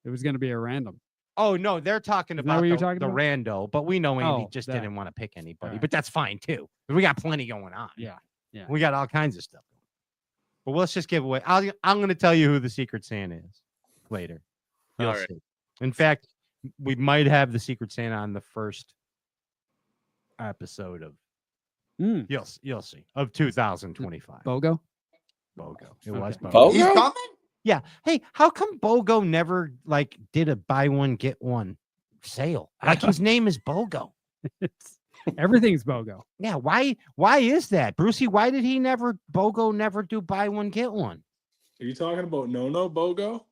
It was going to be a random. Oh no, they're talking Isn't that about what you're the talking about? rando, but we know Andy Oh, just that. didn't want to pick anybody. All right. But that's fine too. We got plenty going on. Yeah. Yeah. We got all kinds of stuff. But let's just give away. I'm going to tell you who the secret Santa is later. You'll All right. see. In fact, we might have the secret Santa on the first episode of. You'll see of 2025. Bogo. It was Bogo. Bogo? He's coming? Yeah. Hey, how come Bogo never did a buy one get one sale? Like his name is Bogo. Everything's Bogo. Yeah. Why is that, Brucey? Why did Bogo never do buy one get one? Are you talking about No Bogo?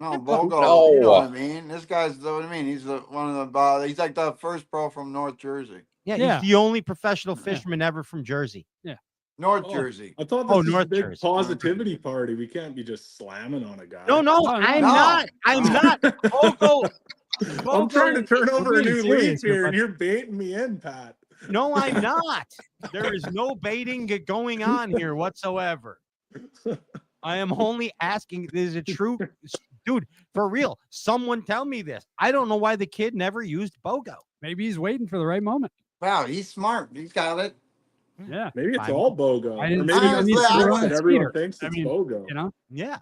No, Bogo. No. You know what I mean? This guy's what I mean. He's one of the. He's like the first pro from North Jersey. Yeah, he's the only professional fisherman ever from Jersey. Yeah. North Jersey. I thought this was North a big Jersey. positivity party. We can't be just slamming on a guy. No, I'm not. I'm not. Bogo. I'm trying to turn over a new leaf here, but- and you're baiting me in, Pat. No, I'm not. There is no baiting going on here whatsoever. I am only asking, is it true? Dude, for real, someone tell me this. I don't know why the kid never used Bogo. Maybe he's waiting for the right moment. Wow, he's smart. He's got it. Yeah. Maybe it's all Bogo. I Or didn't maybe see that's any the sort of that everyone speeder. thinks it's Bogo. You know? Yeah.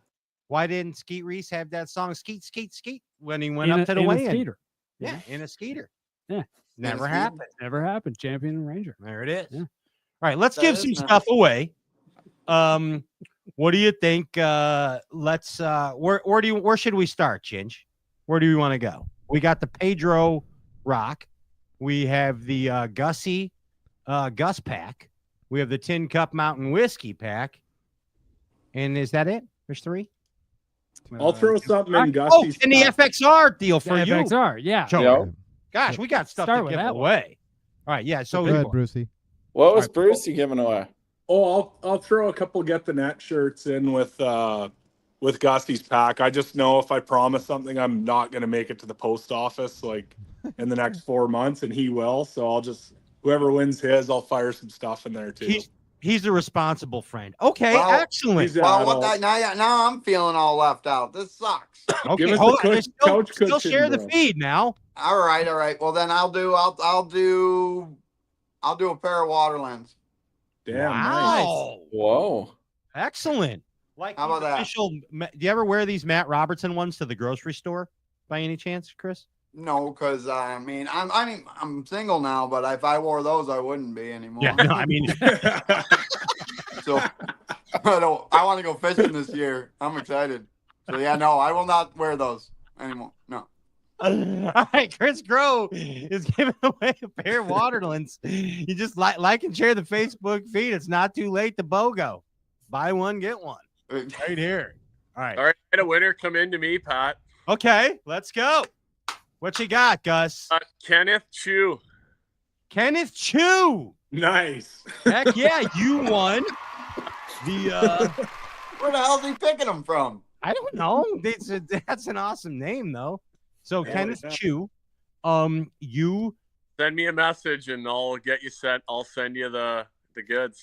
Why didn't Skeet Reese have that song Skeet, Skeet, Skeet when he went In up to the a weigh-in? skater. Yeah, in a Skeeter. Yeah. Never happened. Never happened. Champion and Ranger. There it is. Yeah. All right, let's That give is some nice. stuff away. What do you think? Let's where should we start, Ginge? Where do we want to go? We got the Pedro Rock. We have the Gussy Gus pack. We have the Tin Cup Mountain Whiskey pack. And is that it? There's 3? I'll throw something in Oh, Gussy's and the pack. FXR deal for you. FXR, yeah. Joe. Yep. Gosh, we got stuff Start to with give that away. All right, yeah. So Go ahead, Brucey. What was Brucey giving away? Oh, I'll throw a couple Get the Net shirts in with Gussy's pack. I just know if I promise something, I'm not going to make it to the post office like in the next 4 months, and he will. So I'll just whoever wins his, I'll fire some stuff in there too. He's a responsible friend. Okay, Well, excellent. he's Well, what adult. now I'm feeling all left out. This sucks. Okay, Give us hold the on. couch Still cushion, share the bro. feed now. All right. Well, then I'll do a pair of Waterlands. Damn, nice. Wow. Whoa. Excellent. Like How about these that? official, do you ever wear these Matt Robertson ones to the grocery store by any chance, Chris? No, because I mean I'm single now, but if I wore those, I wouldn't be anymore. Yeah, no, I mean, So I want to go fishing this year. I'm excited. So yeah, no, I will not wear those anymore. No. all right, Chris Groh is giving away a pair of Waterlands. You just like and share the Facebook feed. It's not too late to BOGO. Buy one, get one. Right here. All right. All right, had a winner come in to me, Pat. Okay, let's go. What you got, Gus? Kenneth Chu. Kenneth Chu. Nice. Heck yeah, you won. Where the hell is he picking them from? I don't know. That's an awesome name, though. So Yeah, Kenneth yeah. Chu, you Send me a message and I'll get you sent. I'll send you the goods.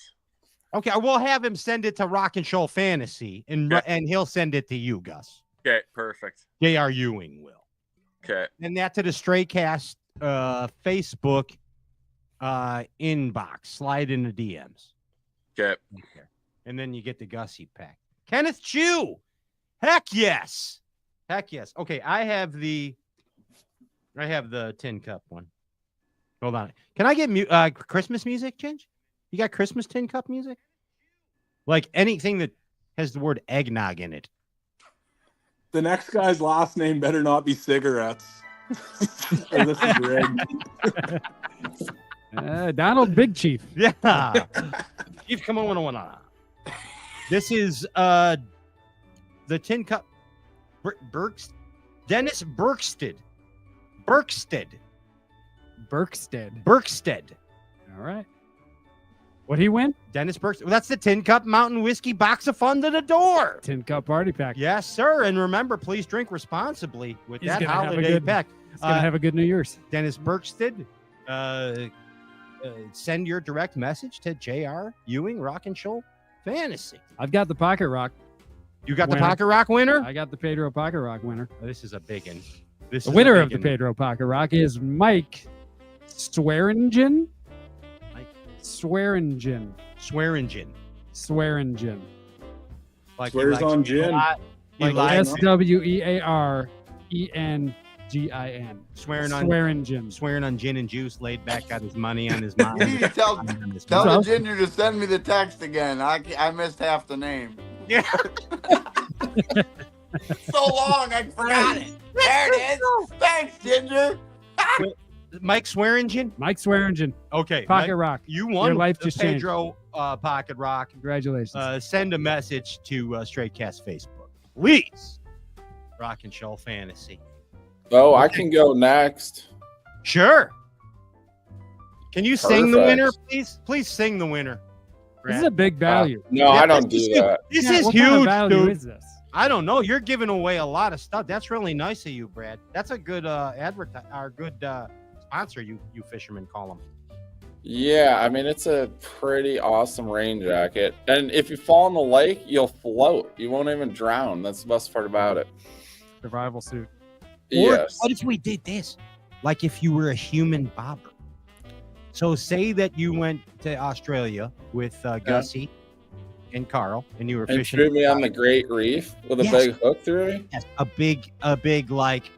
okay? We'll have him send it to Rock and Show Fantasy, and he'll send it to you, Gus. Okay, perfect. J.R. Ewing will, Okay. and that to the Straycast Facebook inbox. Slide in the DMs. Okay. And then you get the Gussy pack. Kenneth Chu. Heck yes. Heck yes. Okay, I have the Tin Cup one. Hold on. Can I get Christmas music, Ginge? You got Christmas Tin Cup music? Like anything that has the word eggnog in it. The next guy's last name better not be cigarettes. Or this is rigged. Donald Big Chief. Yeah. Chief, come on. This is the Tin Cup. Dennis Berkstead. All right. What'd he win? Dennis Berkstead. Well, that's the Tin Cup Mountain Whiskey box of fun to the door. Tin Cup party pack. Yes, sir. And remember, please drink responsibly with He's that gonna have a holiday good- pack. He's gonna have a good New Year's. Dennis Berkstead, send your direct message to J.R. Ewing, Rock and Show Fantasy. I've got the Pocket Rock. You got winner. the Pocket Rock winner? I got the Pedro Pocket Rock winner. This is a big one. The winner of the Pedro Pocket Rock is Mike Swearingen. Swearingen. Like Swears on gin. Swearengin. Swearing on gin and juice, laid back, got his money on his mind. You need to tell the ginger to send me the text again. I missed half the name. Yeah. So long, I forgot it. There it is. Thanks, Ginger. Mike Swearingen? Mike Swearingen. Okay. Pocket Mike, Rock. You won Your life the just changed. Pedro Pocket Rock. Congratulations. Send a message to Straightcast Facebook. Please. Rock and Show Fantasy. Oh, I can go next. Sure. Can you sing the Perfect. winner, please? Please sing the winner. This is a big value. No, I don't do that. This Yeah, is what huge, kind of value dude. is this? I don't know. You're giving away a lot of stuff. That's really nice of you, Brad. That's a good sponsor. You fishermen call them. Yeah, I mean, it's a pretty awesome rain jacket. And if you fall in the lake, you'll float. You won't even drown. That's the best part about it. Survival suit. Or Yes. what if we did this? Like if you were a human bobber. So say that you went to Australia with Gussy and Carl, and you were And fishing. threw me on the Great Reef with a Yes. big hook through me? Yes, a big like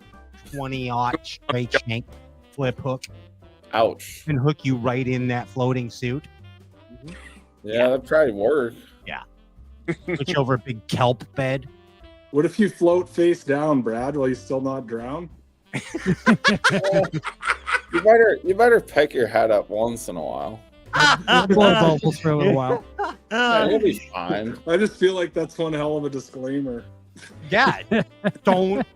20-aught straight shank flip hook. Ouch. And hook you right in that floating suit. Yeah, that'd probably work. Yeah. Switch over a big kelp bed. What if you float face down, Brad, while you still not drown? You better pick your head up once in a while. Blow bubbles for a little while. Yeah, you'll be fine. I just feel like that's one hell of a disclaimer. Yeah. Don't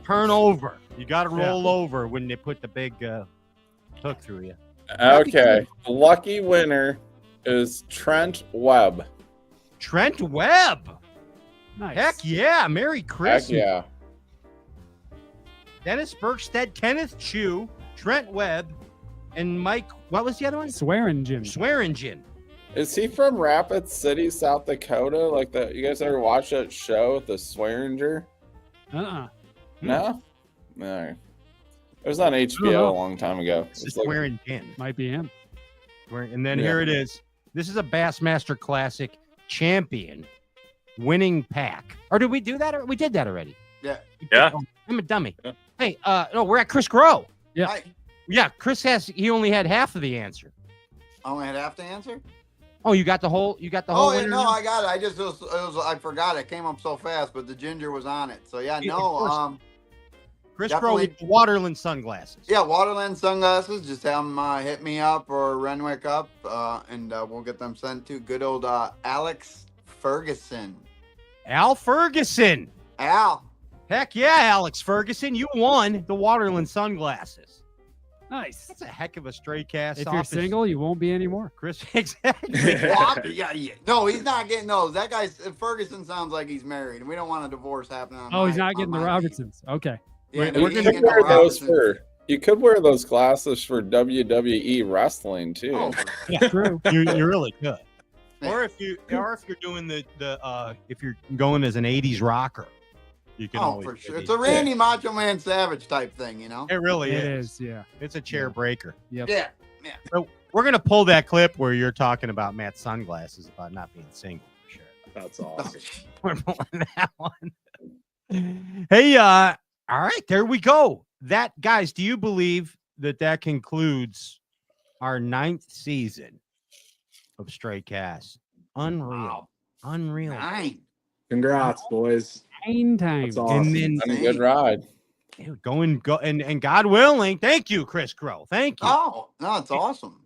turn over. You got to roll over when they put the big hook through you. Okay. The lucky winner is Trent Webb. Trent Webb. Nice. Heck yeah. Merry Heck Christmas. yeah. Dennis Berkstead, Kenneth Chu, Trent Webb, and Mike, what was the other one? Swearingen. Swearingen. Is he from Rapid City, South Dakota? Like that? You guys ever watch that show, The Swearinger? Uh-uh. No? No. It was on HBO a long time ago. It's Swearingen. Might be him. And then here it is. This is a Bassmaster Classic champion winning pack. Or did we do that? We did that already. Yeah. Yeah. Oh, I'm a dummy. Yeah. Hey, no, we're at Chris Groh. Yeah. Yeah, Chris he only had half of the answer. I only had half the answer? Oh, you got the whole Yeah, winner no, now? I got it. I forgot. It came up so fast, but the ginger was on it. So yeah, no. Chris Groh with the Waterland sunglasses. Yeah, Waterland sunglasses. Just have them hit me up or Renwick up, and we'll get them sent to good old Alex Ferguson. Al Ferguson. Al. Heck yeah, Alex Ferguson. You won the Waterland sunglasses. Nice. That's a heck of a stray cast. If you're single, you won't be anymore. Chris, exactly. Yeah. No, he's not getting those. That guy, Ferguson, sounds like he's married, and we don't want a divorce happening. Oh, he's not getting the Robertsons. Okay. Yeah, You could wear those glasses for WWE wrestling too. Oh, yeah, true. You really could. Or if you're doing if you're going as an 80s rocker, you can always for sure. It's a Randy Macho Man Savage type thing, you know? It really is. Yeah. It's a chair breaker. Yep. Yeah. So we're gonna pull that clip where you're talking about Matt's sunglasses about not being single for sure. That's awesome. We're pulling that one. Hey, all right, there we go. That, guys, do you believe that concludes our 9th season of Stray Cast? Unreal. Wow. Unreal. 9. Congrats, boys. 9 times. That's awesome. And then a good ride. And God willing, thank you, Chris Groh. Thank you. Oh, no, it's awesome.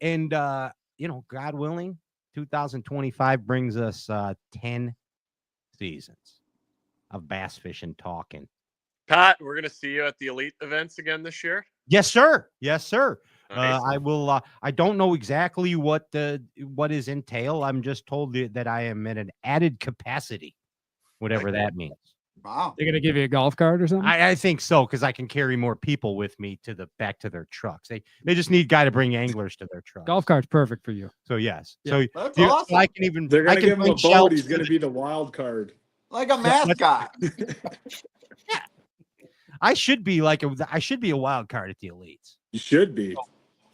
And God willing, 2025 brings us 10 seasons of bass fishing talking. Pat, we're gonna see you at the elite events again this year. Yes, sir. Yes, sir. Nice. I will. I don't know exactly what is entail. I'm just told that I am at an added capacity, whatever that means. Wow. They're gonna give you a golf cart or something? I think so, because I can carry more people with me back to their trucks. They just need a guy to bring anglers to their trucks. Golf cart's perfect for you. So yes. Yeah. So That's awesome. I can even. They're I gonna can give him a bring boat. shelves. He's gonna be the wild card. Like a mascot. I should be a wild card at the elites. You should be.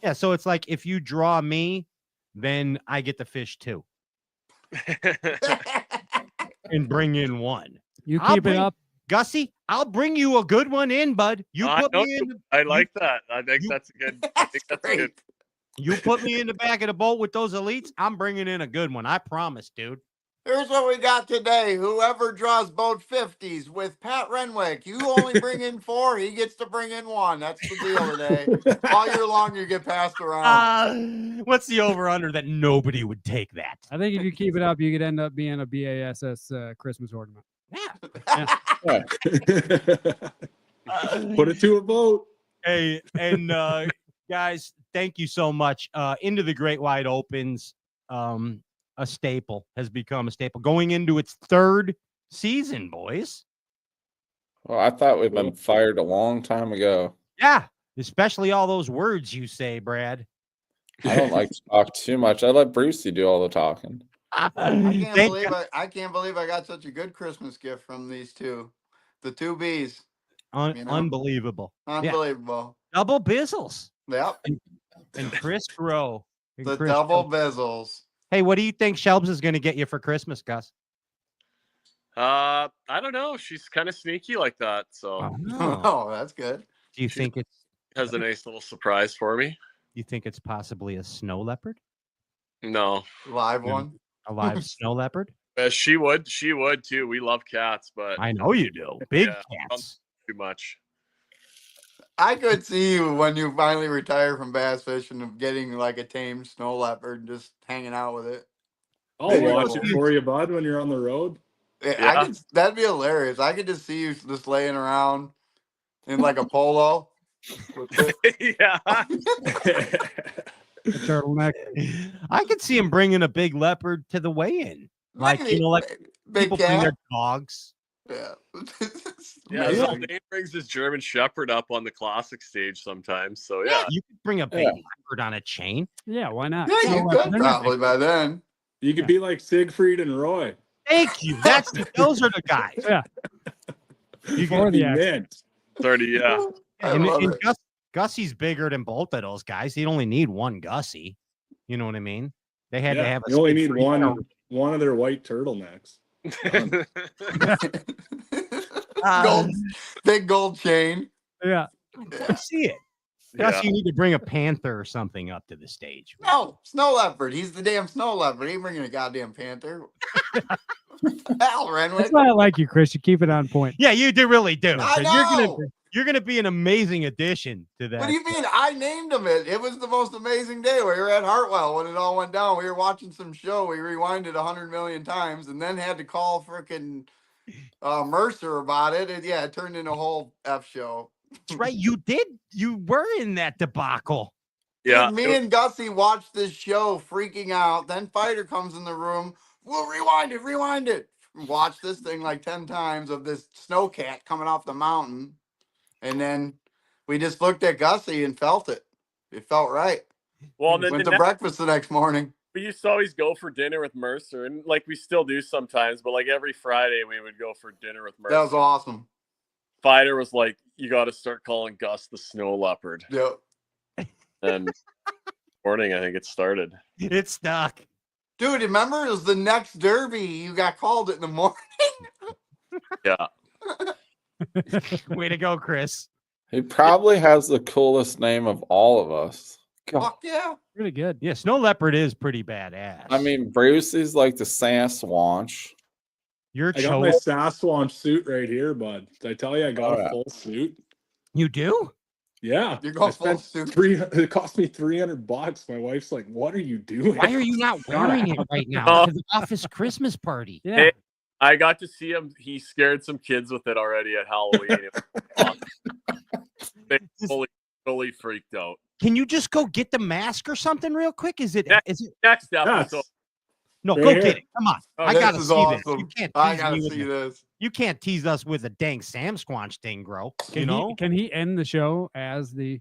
Yeah, so it's like if you draw me, then I get the fish too. And bring in one. You keep it up. Gussy, I'll bring you a good one in, bud. You put me in. I like that. I think that's good. I think that's great. good. You put me in the back of the boat with those elites, I'm bringing in a good one. I promise, dude. Here's what we got today. Whoever draws both 50s with Pat Renwick, you only bring in 4. He gets to bring in 1. That's the deal today. All year long, you get passed around. What's the over-under that nobody would take that? I think if you keep it up, you could end up being a BASS Christmas ornament. Yeah. Put it to a vote. Hey, and guys, thank you so much. Into the Great Wide Opens, a staple has become a staple going into its third season, boys. Well, I thought we'd been fired a long time ago. Yeah, especially all those words you say, Brad. I don't like to talk too much. I let Brucey do all the talking. I can't believe I got such a good Christmas gift from these two. The two B's. Unbelievable. Unbelievable. Yeah. Double bizzles. Yep. And Chris Groh. The double bizzles. Hey, what do you think Shelbs is going to get you for Christmas, Gus? I don't know. She's kind of sneaky like that. So. Oh, that's good. Do you think it has a nice little surprise for me? You think it's possibly a snow leopard? No. Live one? A live snow leopard? She would too. We love cats, but I know you do. Big cats. Too much. I could see you when you finally retire from bass fishing of getting like a tame snow leopard and just hanging out with it. I'll watch it for you, bud, when you're on the road. Yeah. That'd be hilarious. I could just see you just laying around in like a polo. Yeah. The turtleneck. I could see him bringing a big leopard to the weigh-in. Like, like big people cat. bring their dogs. Yeah. So Dave brings his German Shepherd up on the classic stage sometimes. So yeah. You could bring a big leopard on a chain. Yeah, why not? Yeah, you could probably by then. You could be like Siegfried and Roy. Thank you. Those are the guys. Yeah. You can be mint. 30, yeah. And Gussy's bigger than both of those guys. He'd only need one Gussy. You know what I mean? They had to have you only need one of their white turtlenecks. Big gold chain. Yeah. I see it. Gussie, you need to bring a panther or something up to the stage. No, snow leopard. He's the damn snow leopard. He ain't bringing a goddamn panther. Al Renwick. That's why I like you, Chris. You keep it on point. Yeah, you do really do. I know. You're gonna be an amazing addition to that. What do you mean? I named him it. It was the most amazing day. We were at Hartwell when it all went down. We were watching some show. We rewinded 100 million times and then had to call frickin' Mercer about it. And yeah, it turned into a whole F show. That's right. You did. You were in that debacle. Yeah. Dude, me and Gussy watched this show freaking out. Then Fighter comes in the room. We'll rewind it. Watch this thing like 10 times of this snowcat coming off the mountain. And then we just looked at Gussy and felt it. It felt right. Well, then went to breakfast the next morning. We used to always go for dinner with Mercer, and like we still do sometimes, but like every Friday we would go for dinner with Mercer. That was awesome. Fighter was like, you got to start calling Gus the snow leopard. Yep. And morning, I think it started. It stuck. Dude, remember it was the next derby. You got called it in the morning. Yeah. Way to go, Chris. He probably has the coolest name of all of us. Fuck yeah. Really good. Yeah, snow leopard is pretty badass. I mean, Brucey's like the Sasquatch. You're I got my Sasquatch suit right here, bud. Did I tell you I got a full suit? You do? Yeah. You're going full suit. It cost me $300. My wife's like, "What are you doing? Why are you not wearing it right now? To the office Christmas party. Yeah. Hey, I got to see him. He scared some kids with it already at Halloween. They fully freaked out. Can you just go get the mask or something real quick? Is it next episode? Yes. No, go get it. Come on. I gotta see awesome. this. You can't I tease gotta me see this. You can't tease us with a dang Sam Squanch thing, Groh. Can he end the show as the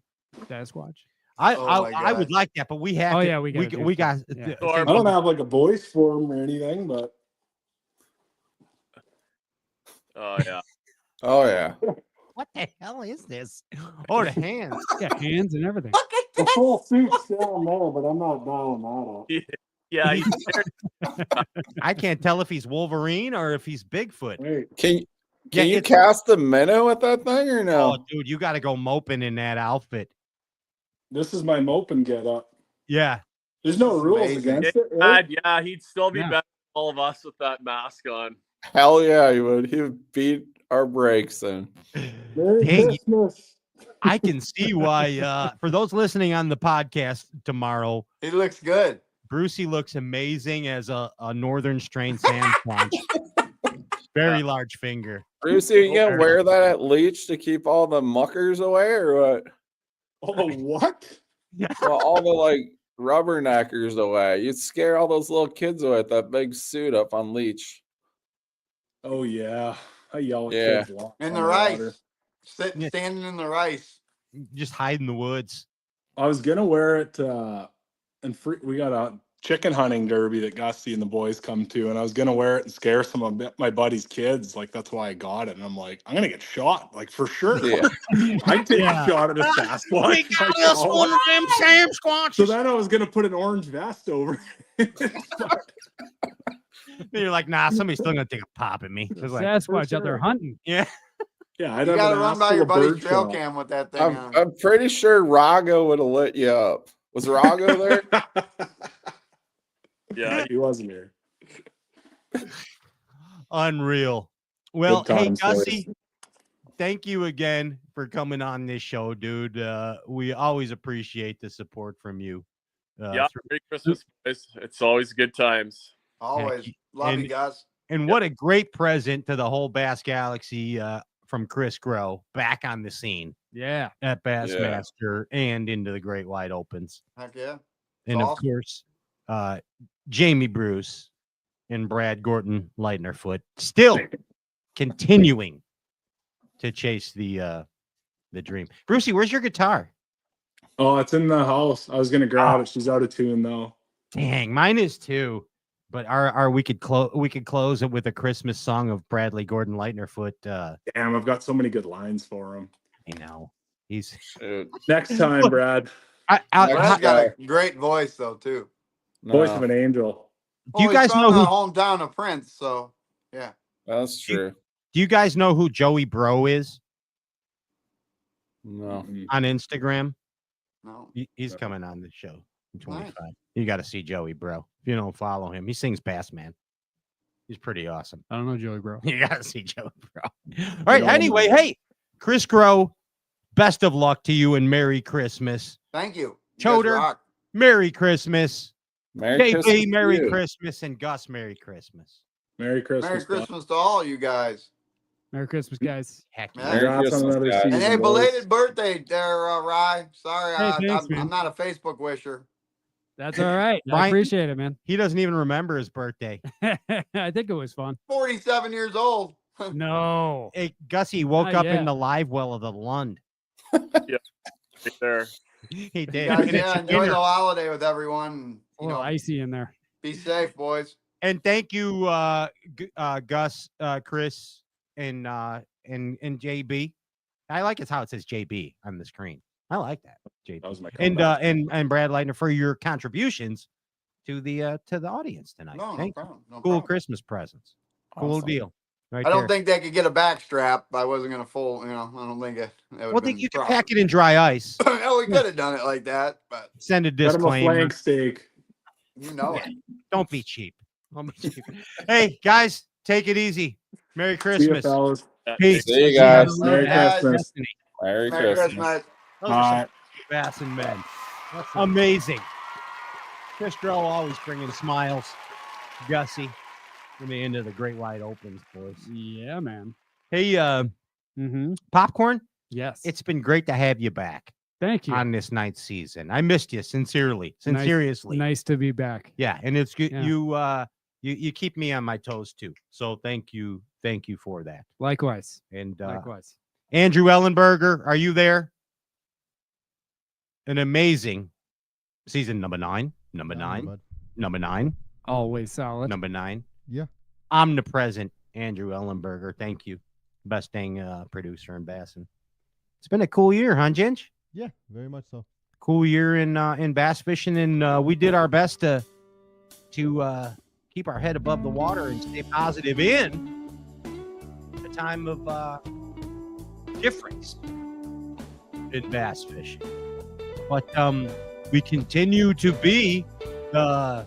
Sasquatch? I would like that, but we have. Oh to, yeah, we got. Yeah. I don't have like a voice for him or anything, but. Oh yeah. Oh yeah. What the hell is this? Oh, the hands. Yeah, hands and everything. The full suit's still in there, but I'm not dialing that up. Yeah, I can't tell if he's Wolverine or if he's Bigfoot. Wait. Can you cast a minnow with that thing or no? Oh, dude, you got to go moping in that outfit. This is my moping get up. Yeah. There's no rules against it. Right? Yeah, he'd still be better than all of us with that mask on. Hell yeah, he would. He would beat our brakes in. Merry Christmas. I can see why. For those listening on the podcast tomorrow, he looks good. Brucey looks amazing as a northern strain Sam Squanch. Very large finger. Brucey, are you gonna wear that at Leech to keep all the muckers away, or what? Oh, what? Well, all the like rubberneckers away. You'd scare all those little kids away with that big suit up on Leech. Oh yeah, I yell at Yeah. kids In the rice. Standing in the rice. Just hide in the woods. I was gonna wear it, and we got a chicken hunting derby that Gussy and the boys come to, and I was gonna wear it and scare some of my buddy's kids. Like that's why I got it, and I'm like, I'm gonna get shot, like for sure. Yeah. I take a shot at a Sasquatch. We got this one of them Sam Squatches. So then I was gonna put an orange vest over. You're like, nah, somebody's still gonna take a pop at me. Like, Sasquatch out there hunting. Yeah. Yeah, You gotta run by your buddy's trail cam with that thing on. I'm pretty sure Rago would have lit you up. Was Rago there? Yeah, he wasn't here. Unreal. Well, Good hey, times, Gussy, boys. thank you again for coming on this show, dude. We always appreciate the support from you. Yeah, Merry Christmas, guys. It's always good times. Always. Love you guys. And what a great present to the whole Bass Galaxy from Chris Groh back on the scene. Yeah. At Bassmaster and into the Great Wide Opens. Heck yeah. And of course, Jamie Bruce and Brad Gorton Leuthner still continuing to chase the dream. Brucey, where's your guitar? Oh, it's in the house. I was gonna grab it. She's out of tune though. Dang, mine is too. But we could close it with a Christmas song of Bradley Gordon Lightnerfoot. Damn, I've got so many good lines for him. I know. He's next time, Brad. Brad's got a great voice though too. Voice of an angel. Do you guys know who hometown of Prince? So yeah, that's true. Do you guys know who Joey Bro is? No. On Instagram? No. He's coming on the show in 25. Nice. You got to see Joey Bro. If you don't follow him, he sings Bass Man. He's pretty awesome. I don't know Joey Bro. You got to see Joey Bro. All right. Anyway, hey, Chris Groh, best of luck to you and Merry Christmas. Thank you. Choder, Merry Christmas. Merry JB, Christmas. Merry Christmas. And Gus, Merry Christmas. Merry Christmas. Merry Christmas to all you guys. Merry Christmas, guys. Heck yeah. Merry Christmas, guys. And hey, belated birthday there, Rye. Sorry, Hey, thanks, I'm not a Facebook wisher. That's all right. Brian, I appreciate it, man. He doesn't even remember his birthday. I think it was fun. 47 years old. No. Hey, Gussy woke Not up yet. in the live well of the Lund. Yeah, right there. He did. Guys, yeah, enjoy the holiday with everyone. A little icy in there. Be safe, boys. And thank you, Gus, Chris, and JB. I like how it says JB on the screen. I like that, JB. That was my and Brad Leitner for your contributions to the audience tonight. No Thank problem. you. Cool Christmas presents. Cool deal. Right I don't there. think they could get a back strap. I wasn't gonna fool. I don't think it. Well, you can pack it in dry ice. Oh, we could have done it like that, but send a disclaimer. Flank steak. You know it. Don't be cheap. Hey guys, take it easy. Merry Christmas. See you, fellas. Peace. See you guys. Merry Christmas. Merry Christmas. Christmas. Those are some Bass and men. Amazing. Chris Groh always bringing smiles. Gussy. In the end of the Great Wide Opens, boys. Yeah, man. Hey, Popcorn. Yes. It's been great to have you back. Thank you. On this ninth season. I missed you sincerely. Nice to be back. Yeah, and it's good. Yeah. You keep me on my toes too. So thank you for that. Likewise. And likewise. Andrew Ellenberger, are you there? An amazing season number 9. Number 9. Always solid. Number 9. Yeah. Omnipresent Andrew Ellenberger. Thank you. Best dang producer in Bassin. It's been a cool year, huh, Ginge? Yeah, very much so. Cool year in bass fishing, and we did our best to keep our head above the water and stay positive in a time of difference in bass fishing. But we continue to be the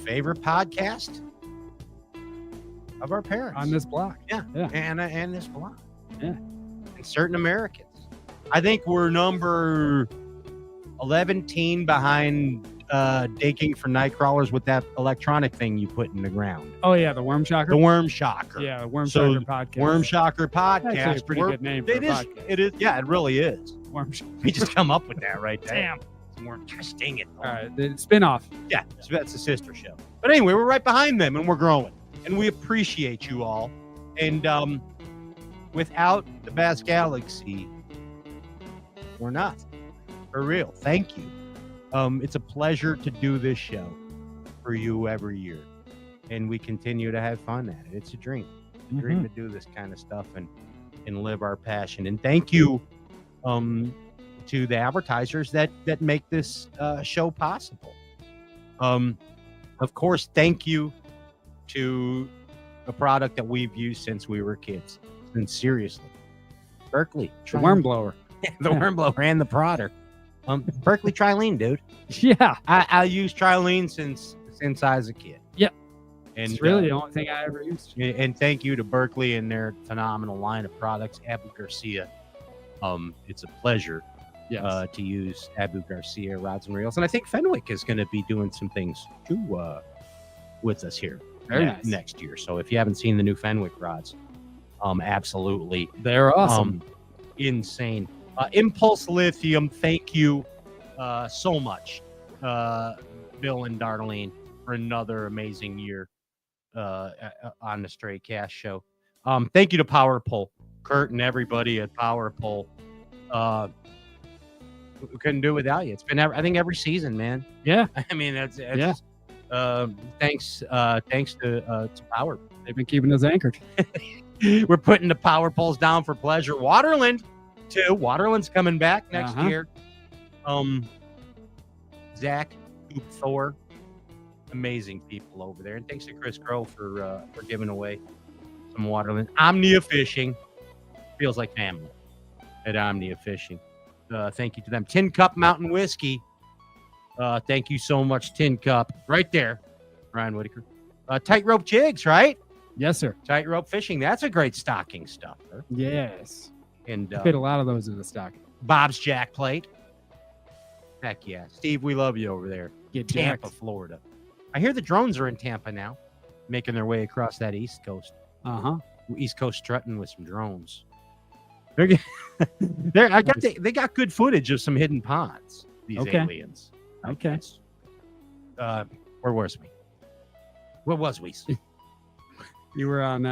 favorite podcast of our parents on this block. Yeah. And this block. Yeah. And certain Americans. I think we're number 11 behind digging for night crawlers with that electronic thing you put in the ground. Oh yeah, the Worm Shocker. The Worm Shocker. Yeah, the Worm Shocker podcast. Worm Shocker podcast. Actually, a pretty good name for a podcast. It is. Yeah, it really is. Worm Shocker. We just come up with that right there. Damn. Worm, gosh, dang it. All right, the spinoff. Yeah, that's a sister show. But anyway, we're right behind them and we're growing. And we appreciate you all. And without the Bass Galaxy, we're not. For real. Thank you. It's a pleasure to do this show for you every year. And we continue to have fun at it. It's a dream. It's a dream to do this kind of stuff and live our passion. And thank you to the advertisers that make this show possible. Of course, thank you to a product that we've used since we were kids. And seriously, Berkeley. The worm blower. The worm blower and the prodder. Berkeley Trilene, dude. Yeah. I use Trilene since I was a kid. Yep. And it's really the only thing I ever used. And thank you to Berkeley and their phenomenal line of products. Abu Garcia. It's a pleasure to use Abu Garcia rods and reels. And I think Fenwick is going to be doing some things too with us here next year. So if you haven't seen the new Fenwick rods, absolutely. They're awesome. Insane. Impulse Lithium, thank you so much, Bill and Darlene, for another amazing year on the Stray Cast show. Thank you to Power Pole, Kurt and everybody at Power Pole. We couldn't do it without you. It's been, I think, every season, man. Yeah. I mean, thanks to Power. They've been keeping us anchored. We're putting the Power Poles down for pleasure. Waterland, too. Waterland's coming back next year. Zach, Hoop Thor, amazing people over there. And thanks to Chris Groh for giving away some Waterland. Omnia Fishing. Feels like family at Omnia Fishing. Thank you to them. Tin Cup Mountain Whiskey. Thank you so much, Tin Cup. Right there, Ryan Whitaker. Tightrope Jigs, right? Yes, sir. Tightrope Fishing. That's a great stocking stuffer. Yes. And fit a lot of those in the stocking. Bob's Jack Plate. Heck yeah. Steve, we love you over there. Tampa, Florida. I hear the drones are in Tampa now, making their way across that East Coast. East Coast strutting with some drones. They got good footage of some hidden ponds, these aliens. Okay. Where was we? Where was we? You were on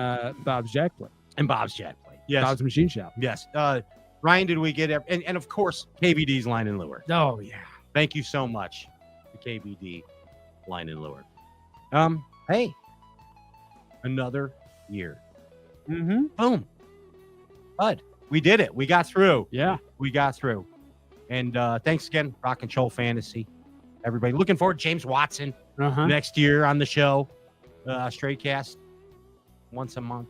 Bob's Jack Plate. And Bob's Jack Plate. Yes. Bob's Machine Shop. Yes. Ryan, did we get and of course, KVD's Line and Lure. Oh, yeah. Thank you so much to KVD Line and Lure. Hey, another year. Boom. Bud, we did it. We got through. Yeah. We got through. And thanks again, Rock and Troll Fantasy. Everybody looking forward to James Watson next year on the show. Stray Cast once a month.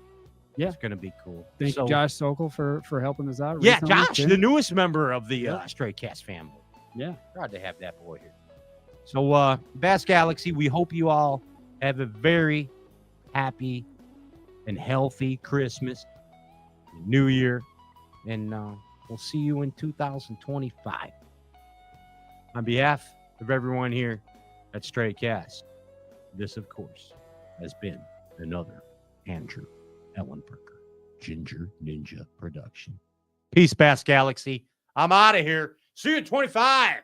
Yeah. It's going to be cool. Thank you, Josh Sokol, for helping us out. Yeah, Josh, the newest member of the Stray Cast family. Yeah. Proud to have that boy here. So, Bass Galaxy, we hope you all have a very happy and healthy Christmas, New Year, and we'll see you in 2025. On behalf of everyone here at Stray Cast, this, of course, has been another Andrew Ellenberger Ginger Ninja production. Peace, Bass Galaxy. I'm out of here. See you at 25.